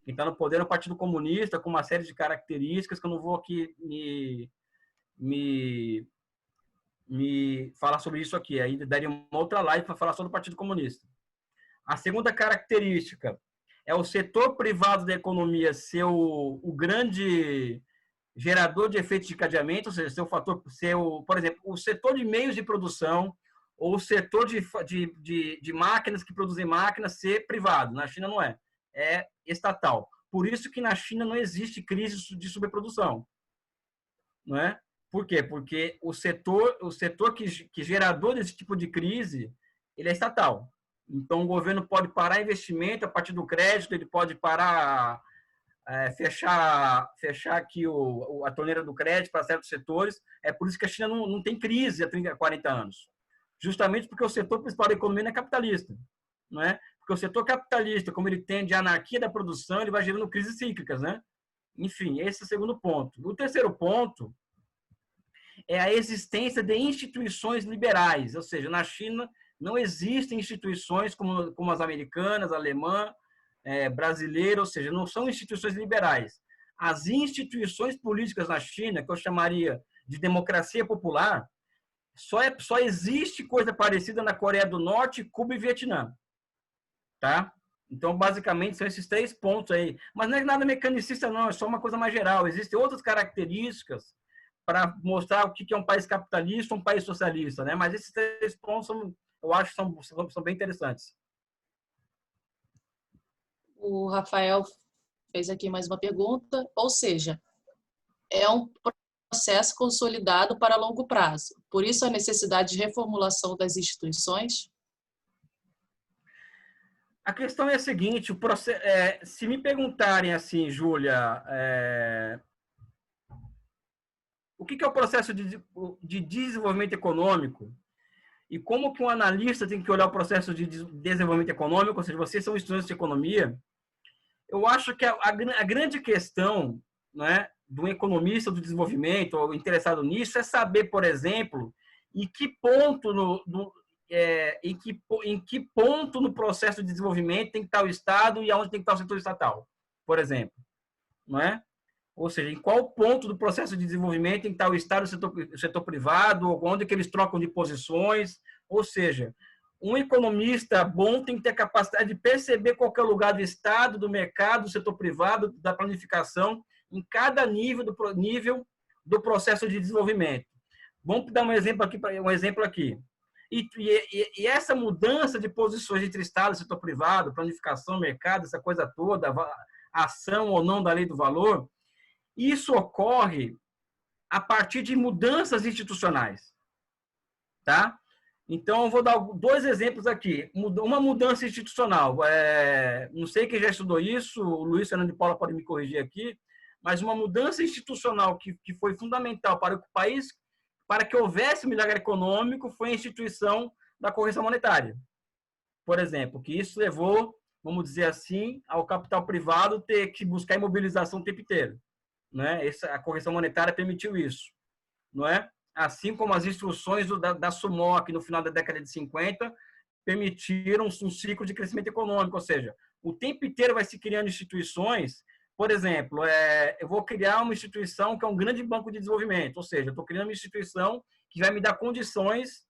Quem está no poder é o Partido Comunista, com uma série de características que eu não vou aqui me falar sobre isso aqui. Aí daria uma outra live para falar sobre o Partido Comunista. A segunda característica É o setor privado da economia ser o grande gerador de efeitos de cadeamento, ou seja, ser o fator, por exemplo, o setor de meios de produção ou o setor de máquinas que produzem máquinas ser privado. Na China não é, é estatal. Por isso que na China não existe crise de sobreprodução, não é? Por quê? Porque o setor que gerador desse tipo de crise, ele é estatal. Então, o governo pode parar investimento a partir do crédito, ele pode parar, fechar aqui a torneira do crédito para certos setores. É por isso que a China não tem crise há 30, 40 anos. Justamente porque o setor principal da economia não é capitalista, não é? Porque o setor capitalista, como ele tende à anarquia da produção, ele vai gerando crises cíclicas, né? Enfim, esse é o segundo ponto. O terceiro ponto é a existência de instituições liberais, ou seja, na China não existem instituições como as americanas, alemã, brasileira, ou seja, não são instituições liberais. As instituições políticas na China, que eu chamaria de democracia popular, só existe coisa parecida na Coreia do Norte, Cuba e Vietnã. Tá? Então, basicamente, são esses 3 pontos aí. Mas não é nada mecanicista, não, é só uma coisa mais geral. Existem outras características para mostrar o que é um país capitalista, um país socialista, né? Mas esses 3 pontos, eu acho que são bem interessantes. O Rafael fez aqui mais uma pergunta, ou seja, é um processo consolidado para longo prazo. Por isso, a necessidade de reformulação das instituições? A questão é a seguinte, se me perguntarem assim, Júlia, o que é o processo de desenvolvimento econômico e como que um analista tem que olhar o processo de desenvolvimento econômico, ou seja, vocês são estudantes de economia, eu acho que a grande questão, né, do economista do desenvolvimento ou interessado nisso é saber, por exemplo, em que ponto no processo de desenvolvimento tem que estar o Estado e aonde tem que estar o setor estatal, por exemplo, não é? Ou seja, em qual ponto do processo de desenvolvimento tem que estar o Estado e o setor privado, onde que eles trocam de posições, ou seja, um economista bom tem que ter a capacidade de perceber qual é o lugar do Estado, do mercado, do setor privado, da planificação, em cada nível do processo de desenvolvimento. Vamos dar um exemplo aqui. E essa mudança de posições entre Estado e setor privado, planificação, mercado, essa coisa toda, ação ou não da lei do valor, isso ocorre a partir de mudanças institucionais. Tá? Então, eu vou dar 2 exemplos aqui. Uma mudança institucional. Não sei quem já estudou isso, o Luiz Fernando de Paula pode me corrigir aqui, mas uma mudança institucional que foi fundamental para o país, para que houvesse um milagre econômico, foi a instituição da correção monetária. Por exemplo, que isso levou, vamos dizer assim, ao capital privado ter que buscar imobilização o tempo inteiro. Né? A correção monetária permitiu isso. Não é? Assim como as instruções da SUMOC no final da década de 50 permitiram um ciclo de crescimento econômico, ou seja, o tempo inteiro vai se criando instituições. Por exemplo, eu vou criar uma instituição que é um grande banco de desenvolvimento, ou seja, eu estou criando uma instituição que vai me dar condições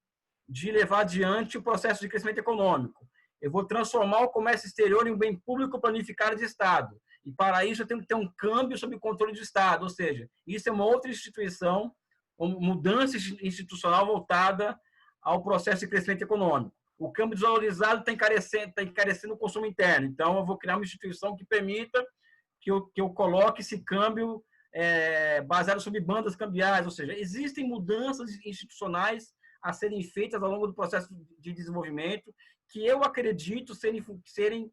de levar adiante o processo de crescimento econômico. Eu vou transformar o comércio exterior em um bem público planificado de Estado. E, para isso, eu tenho que ter um câmbio sob controle do Estado, ou seja, isso é uma outra instituição, uma mudança institucional voltada ao processo de crescimento econômico. O câmbio desvalorizado está encarecendo o consumo interno. Então, eu vou criar uma instituição que permita que eu coloque esse câmbio baseado sobre bandas cambiais, ou seja, existem mudanças institucionais a serem feitas ao longo do processo de desenvolvimento que eu acredito serem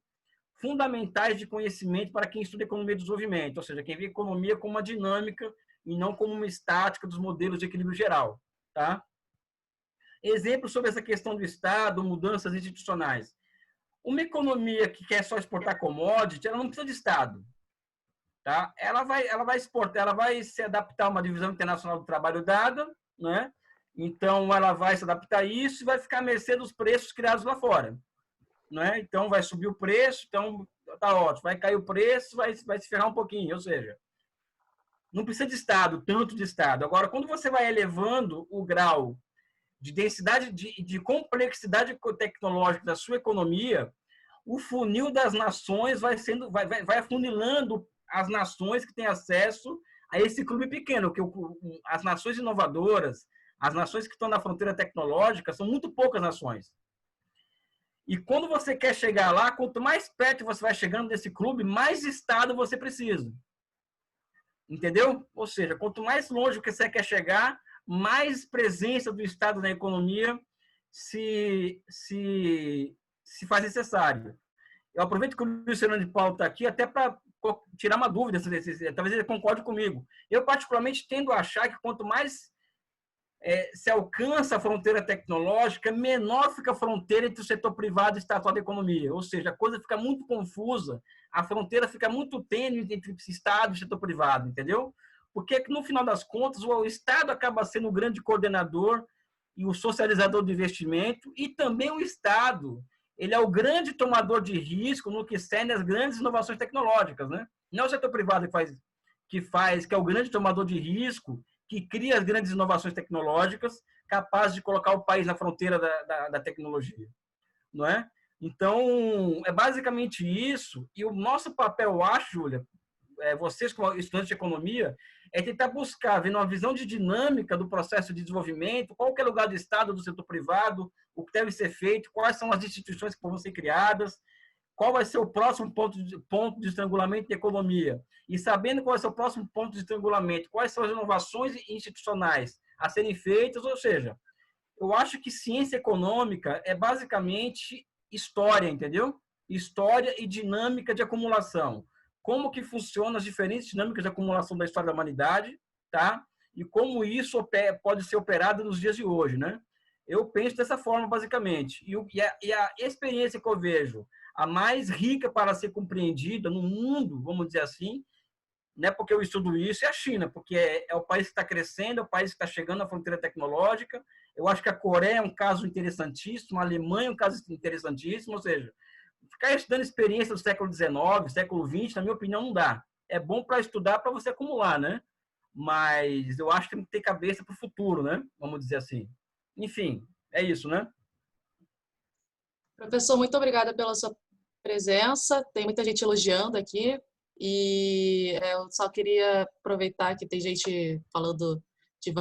fundamentais de conhecimento para quem estuda economia de desenvolvimento, ou seja, quem vê economia como uma dinâmica e não como uma estática dos modelos de equilíbrio geral. Tá? Exemplos sobre essa questão do Estado, mudanças institucionais. Uma economia que quer só exportar commodity, ela não precisa de Estado. Tá? Ela vai exportar, ela vai se adaptar a uma divisão internacional do trabalho dada, né? Então ela vai se adaptar a isso e vai ficar à mercê dos preços criados lá fora. Né? Então, vai subir o preço, então tá ótimo. Vai cair o preço, vai se ferrar um pouquinho. Ou seja, não precisa de Estado, tanto de Estado. Agora, quando você vai elevando o grau de densidade, de complexidade tecnológica da sua economia, o funil das nações vai afunilando as nações que têm acesso a esse clube pequeno, que as nações inovadoras, as nações que estão na fronteira tecnológica, são muito poucas nações. E quando você quer chegar lá, quanto mais perto você vai chegando desse clube, mais Estado você precisa. Entendeu? Ou seja, quanto mais longe que você quer chegar, mais presença do Estado na economia se faz necessário. Eu aproveito que o Luiz Fernando de Paulo está aqui até para tirar uma dúvida, talvez ele concorde comigo. Eu, particularmente, tendo a achar que quanto mais se alcança a fronteira tecnológica, menor fica a fronteira entre o setor privado e o estatal da economia. Ou seja, a coisa fica muito confusa, a fronteira fica muito tênue entre Estado e setor privado, entendeu? Porque, no final das contas, o Estado acaba sendo o grande coordenador e o socializador do investimento, e também o Estado, ele é o grande tomador de risco no que serve as grandes inovações tecnológicas, né? Não é o setor privado que é o grande tomador de risco, que cria as grandes inovações tecnológicas, capazes de colocar o país na fronteira da tecnologia, não é? Então, é basicamente isso. E o nosso papel, eu acho, Júlia, vocês como estudantes de economia, é tentar buscar, vendo uma visão de dinâmica do processo de desenvolvimento, qual que é o lugar do Estado, do setor privado, o que deve ser feito, quais são as instituições que vão ser criadas, qual vai ser o próximo ponto de estrangulamento da economia. E sabendo qual vai ser o próximo ponto de estrangulamento, quais são as inovações institucionais a serem feitas, ou seja, eu acho que ciência econômica é basicamente história, entendeu? História e dinâmica de acumulação. Como que funcionam as diferentes dinâmicas de acumulação da história da humanidade, tá? E como isso pode ser operado nos dias de hoje, né? Eu penso dessa forma, basicamente. E a experiência que eu vejo, a mais rica para ser compreendida no mundo, vamos dizer assim, não é porque eu estudo isso, é a China, porque é o país que está crescendo, é o país que está chegando à fronteira tecnológica. Eu acho que a Coreia é um caso interessantíssimo, a Alemanha é um caso interessantíssimo, ou seja, ficar estudando experiência do século XIX, século XX, na minha opinião, não dá. É bom para estudar, para você acumular, né? Mas eu acho que tem que ter cabeça para o futuro, né? Vamos dizer assim. Enfim, é isso, né? Professor, muito obrigada pela sua presença. Tem muita gente elogiando aqui. E eu só queria aproveitar que tem gente falando de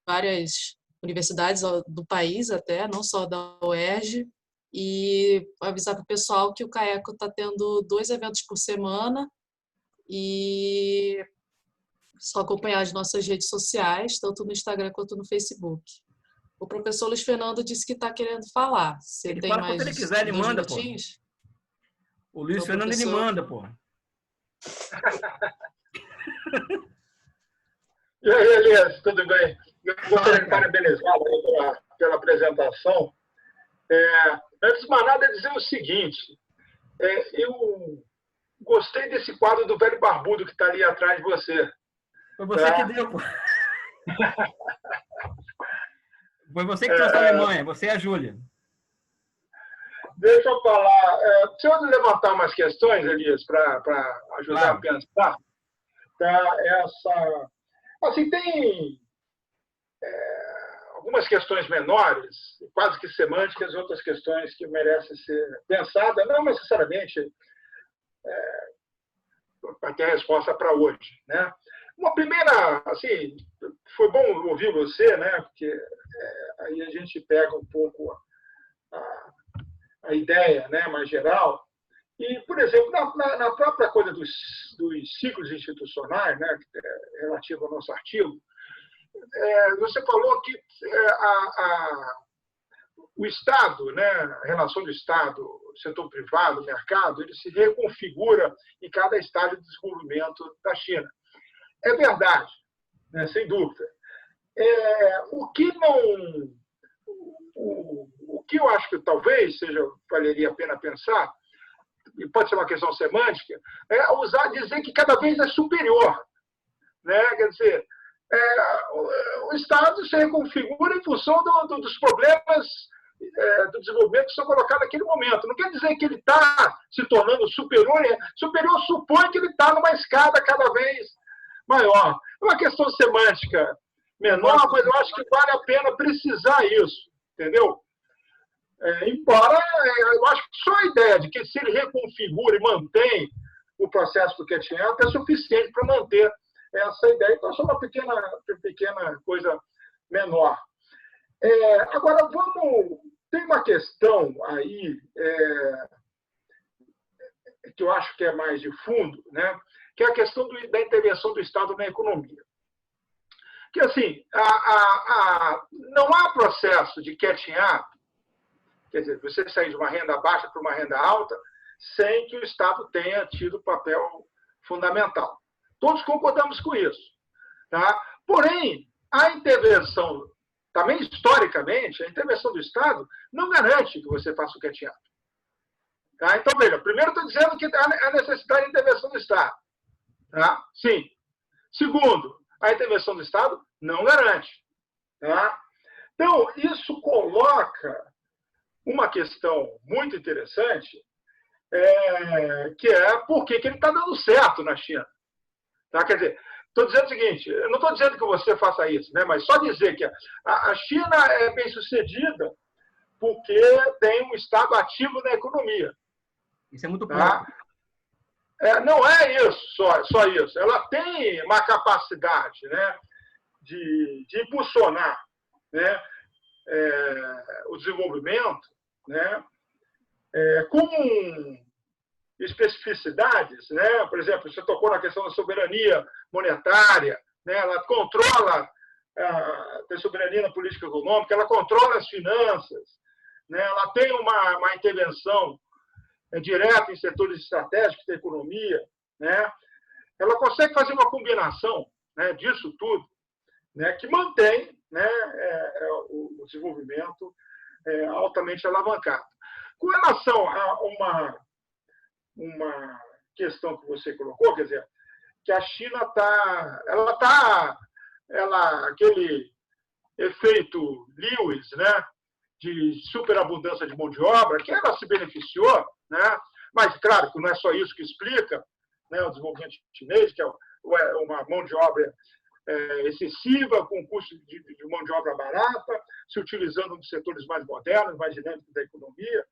várias universidades do país até, não só da UERJ, e avisar para o pessoal que o CAECO está tendo 2 eventos por semana e só acompanhar as nossas redes sociais, tanto no Instagram quanto no Facebook. O professor Luiz Fernando disse que está querendo falar. Você ele tem fala mais quando ele quiser, ele 2 manda, pô. minutinhos? O Luiz Então, Fernando, professor... ele manda, pô. E aí, Elias, tudo bem? Eu gostaria de parabenizá-lo pela apresentação. Antes de mais nada, dizer o seguinte: eu gostei desse quadro do velho barbudo que está ali atrás de você. Foi você que deu, pô. Foi você que trouxe a Alemanha, você e a Júlia. Deixa eu falar. Deixa eu levantar umas questões, Elias, para ajudar a pensar. Tá? Assim, tem algumas questões menores, quase que semânticas, outras questões que merecem ser pensadas, não necessariamente para ter resposta para hoje, né? Uma primeira, assim, foi bom ouvir você, né? Porque aí a gente pega um pouco a ideia, né, mais geral. E, por exemplo, na própria coisa dos ciclos institucionais, né, relativo ao nosso artigo, você falou que o Estado, né, a relação do Estado, setor privado, mercado, ele se reconfigura em cada estágio de desenvolvimento da China. É verdade, né, sem dúvida. O que eu acho que talvez valeria a pena pensar, e pode ser uma questão semântica, é dizer que cada vez é superior. Né? Quer dizer, o Estado se reconfigura em função dos problemas do desenvolvimento que são colocados naquele momento. Não quer dizer que ele está se tornando superior. Superior supõe que ele está numa escada cada vez maior. É uma questão semântica menor, mas eu acho que vale a pena precisar isso. Entendeu? Embora eu acho que só a ideia de que se ele reconfigura e mantém o processo do catching up é suficiente para manter essa ideia. Então, só uma pequena coisa menor. Agora, tem uma questão aí que eu acho que é mais de fundo, né? Que é a questão da intervenção do Estado na economia. Que, assim, não há processo de catching up, quer dizer, você sair de uma renda baixa para uma renda alta, sem que o Estado tenha tido papel fundamental. Todos concordamos com isso. Tá? Porém, a intervenção, também historicamente, a intervenção do Estado não garante que você faça o catching up. Tá? Então, veja, primeiro estou dizendo que há necessidade de intervenção do Estado. Tá? Sim. Segundo, a intervenção do Estado não garante. Tá? Então, isso coloca uma questão muito interessante, que é por que ele está dando certo na China. Tá? Quer dizer, estou dizendo o seguinte, eu não estou dizendo que você faça isso, né? Mas só dizer que a China é bem sucedida porque tem um Estado ativo na economia. Isso é muito tá? Não é isso, só isso. Ela tem uma capacidade, né, de impulsionar, né, o desenvolvimento, né, com especificidades, né? Por exemplo, você tocou na questão da soberania monetária, né? Ela controla, tem soberania na política econômica, ela controla as finanças, né? Ela tem uma intervenção direta em setores estratégicos da economia, né? Ela consegue fazer uma combinação, né, disso tudo, né, que mantém, né, o desenvolvimento altamente alavancado. Com relação a uma questão que você colocou, quer dizer, que a China aquele efeito Lewis, né, de superabundância de mão de obra, que ela se beneficiou, né, mas claro que não é só isso que explica, né, o desenvolvimento chinês, que é uma mão de obra excessiva, com custo de mão de obra barata, se utilizando nos setores mais modernos, mais dinâmicos da economia.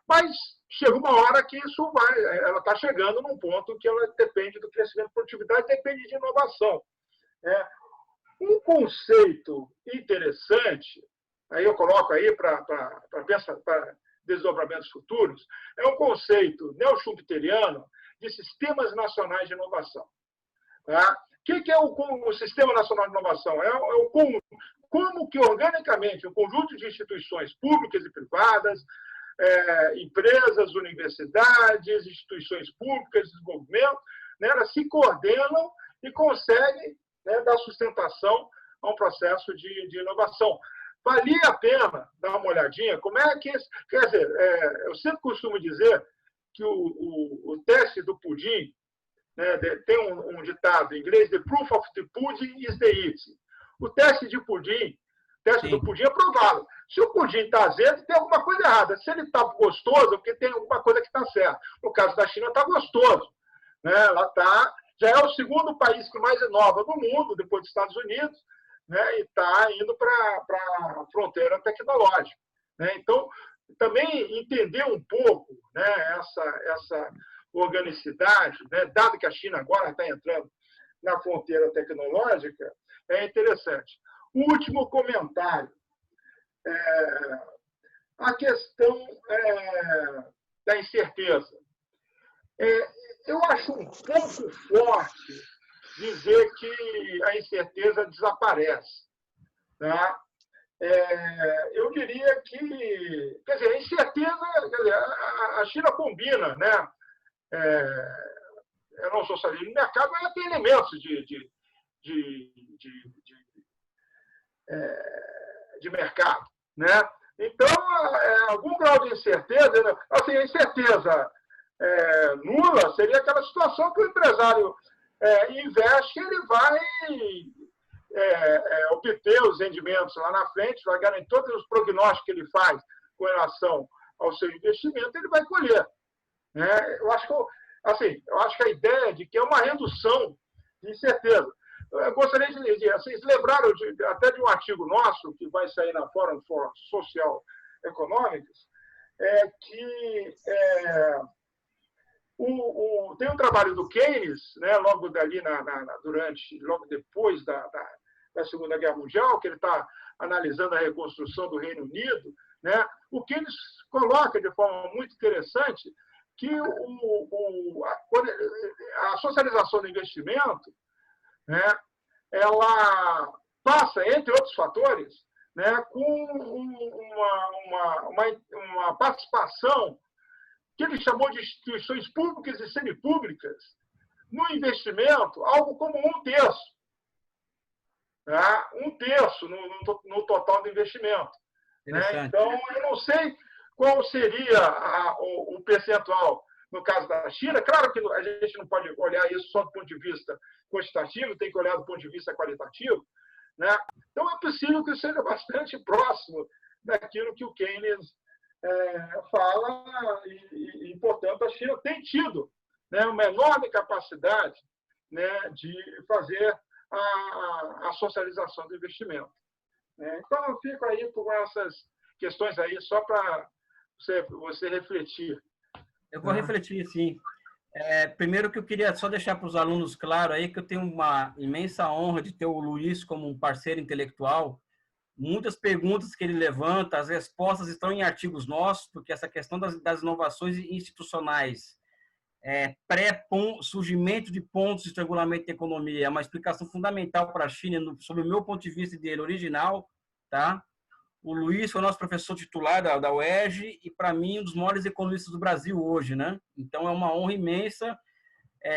Mas chega uma hora que ela está chegando num ponto que ela depende do crescimento de produtividade, depende de inovação. Um conceito interessante, aí eu coloco aí para desdobramentos futuros, é um conceito neo-schumpeteriano de sistemas nacionais de inovação. Tá? O que é o Sistema Nacional de Inovação? Como que, organicamente, um conjunto de instituições públicas e privadas, empresas, universidades, instituições públicas de desenvolvimento, né, elas se coordenam e conseguem, né, dar sustentação a um processo de inovação. Valia a pena dar uma olhadinha como é que... Quer dizer, eu sempre costumo dizer que o teste do pudim, né, tem um ditado em inglês, the proof of the pudding is the eating. O teste do pudim é provado. Se o pudim está azedo, tem alguma coisa errada. Se ele está gostoso, é porque tem alguma coisa que está certa. No caso da China, está gostoso. Né? Ela já é o segundo país que mais inova no mundo, depois dos Estados Unidos, né? E está indo para a fronteira tecnológica. Né? Então, também entender um pouco, né, essa organicidade, né, dado que a China agora está entrando na fronteira tecnológica, é interessante. O último comentário. A questão da incerteza. Eu acho um pouco forte dizer que a incerteza desaparece. Tá? Eu diria que, quer dizer, a incerteza, quer dizer, a China combina, né? Eu não sou socialista de mercado, mas ela tem elementos de mercado, né? Então, algum grau de incerteza, assim, a incerteza nula seria aquela situação que o empresário investe, ele vai obter os rendimentos lá na frente, vai garantir todos os prognósticos que ele faz com relação ao seu investimento, ele vai colher. Né? Eu acho que a ideia de que é uma redução de incerteza. Eu gostaria de vocês lembraram até de um artigo nosso que vai sair na Forum for Social econômicas, que tem um trabalho do Keynes, né, logo depois da Segunda Guerra Mundial, que ele está analisando a reconstrução do Reino Unido, né? O Keynes coloca de forma muito interessante que a socialização do investimento, né, ela passa, entre outros fatores, né, com uma participação que ele chamou de instituições públicas e semipúblicas no investimento, algo como 1/3. Tá? 1/3 no total do investimento. Né? Então, eu não sei qual seria o percentual no caso da China. Claro que a gente não pode olhar isso só do ponto de vista quantitativo, tem que olhar do ponto de vista qualitativo. Né? Então, é possível que seja bastante próximo daquilo que o Keynes fala e, portanto, a China tem tido, né, uma enorme capacidade, né, de fazer a socialização do investimento. Então, eu fico aí com essas questões aí só para você refletir. Eu vou refletir, sim. Primeiro que eu queria só deixar para os alunos claro aí que eu tenho uma imensa honra de ter o Luiz como um parceiro intelectual. Muitas perguntas que ele levanta, as respostas estão em artigos nossos, porque essa questão das inovações institucionais, surgimento de pontos de estrangulamento da economia, é uma explicação fundamental para a China, sob o meu ponto de vista dele original, tá? O Luiz foi nosso professor titular da UERJ e, para mim, um dos maiores economistas do Brasil hoje, né? Então, é uma honra imensa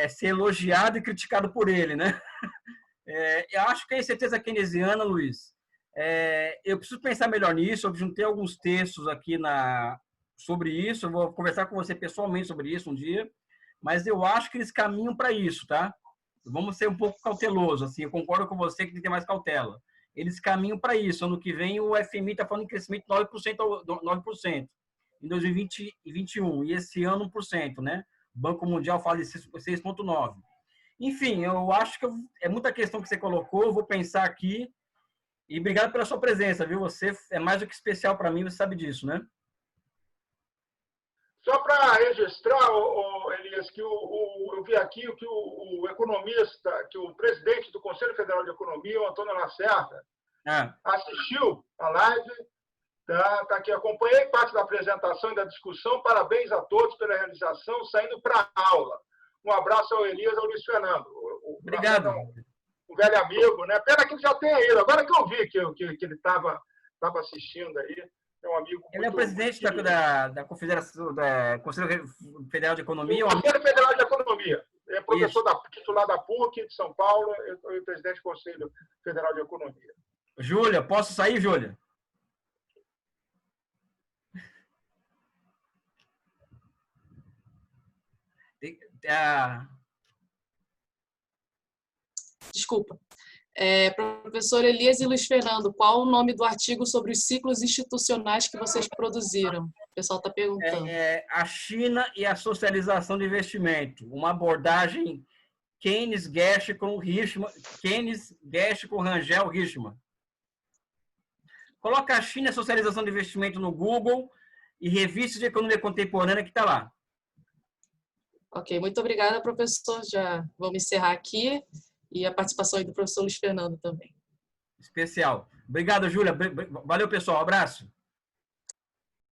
ser elogiado e criticado por ele, né? Eu acho que a incerteza keynesiana, Luiz, eu preciso pensar melhor nisso. Eu juntei alguns textos aqui sobre isso. Eu vou conversar com você pessoalmente sobre isso um dia. Mas eu acho que eles caminham para isso, tá? Vamos ser um pouco cautelosos, assim. Eu concordo com você que tem que ter mais cautela. Eles caminham para isso. Ano que vem, o FMI está falando em crescimento de 9% em 2020 e 2021. E esse ano, 1%, né? O Banco Mundial fala de 6,9%. Enfim, eu acho que é muita questão que você colocou. Eu vou pensar aqui. E obrigado pela sua presença, viu? Você é mais do que especial para mim, você sabe disso, né? Só para registrar, Elias, que eu vi aqui que o economista, que o presidente do Conselho Federal de Economia, o Antônio Lacerda, assistiu a live, tá aqui, acompanhei parte da apresentação e da discussão. Parabéns a todos pela realização, saindo para a aula. Um abraço ao Elias e ao Luiz Fernando. Obrigado. Um velho amigo, né? Pena que ele já tenha ido. Agora que eu vi que ele estava assistindo aí. É um amigo. Ele é o presidente da Confederação, da Conselho Federal de Economia? Conselho Federal de Economia. É professor titular da PUC de São Paulo e presidente do Conselho Federal de Economia. Júlia, posso sair, Júlia? Desculpa. Professor Elias e Luiz Fernando, qual o nome do artigo sobre os ciclos institucionais que vocês produziram? O pessoal está perguntando. A China e a socialização do investimento. Uma abordagem Keynes, Gershon, Hirschman, Keynes, Gershon, Rangel, Hirschman. Coloca a China e a socialização do investimento no Google e Revista de Economia Contemporânea que está lá. Ok, muito obrigada, professor. Já vamos encerrar aqui. E a participação aí do professor Luiz Fernando também. Especial. Obrigado, Júlia. Valeu, pessoal. Um abraço.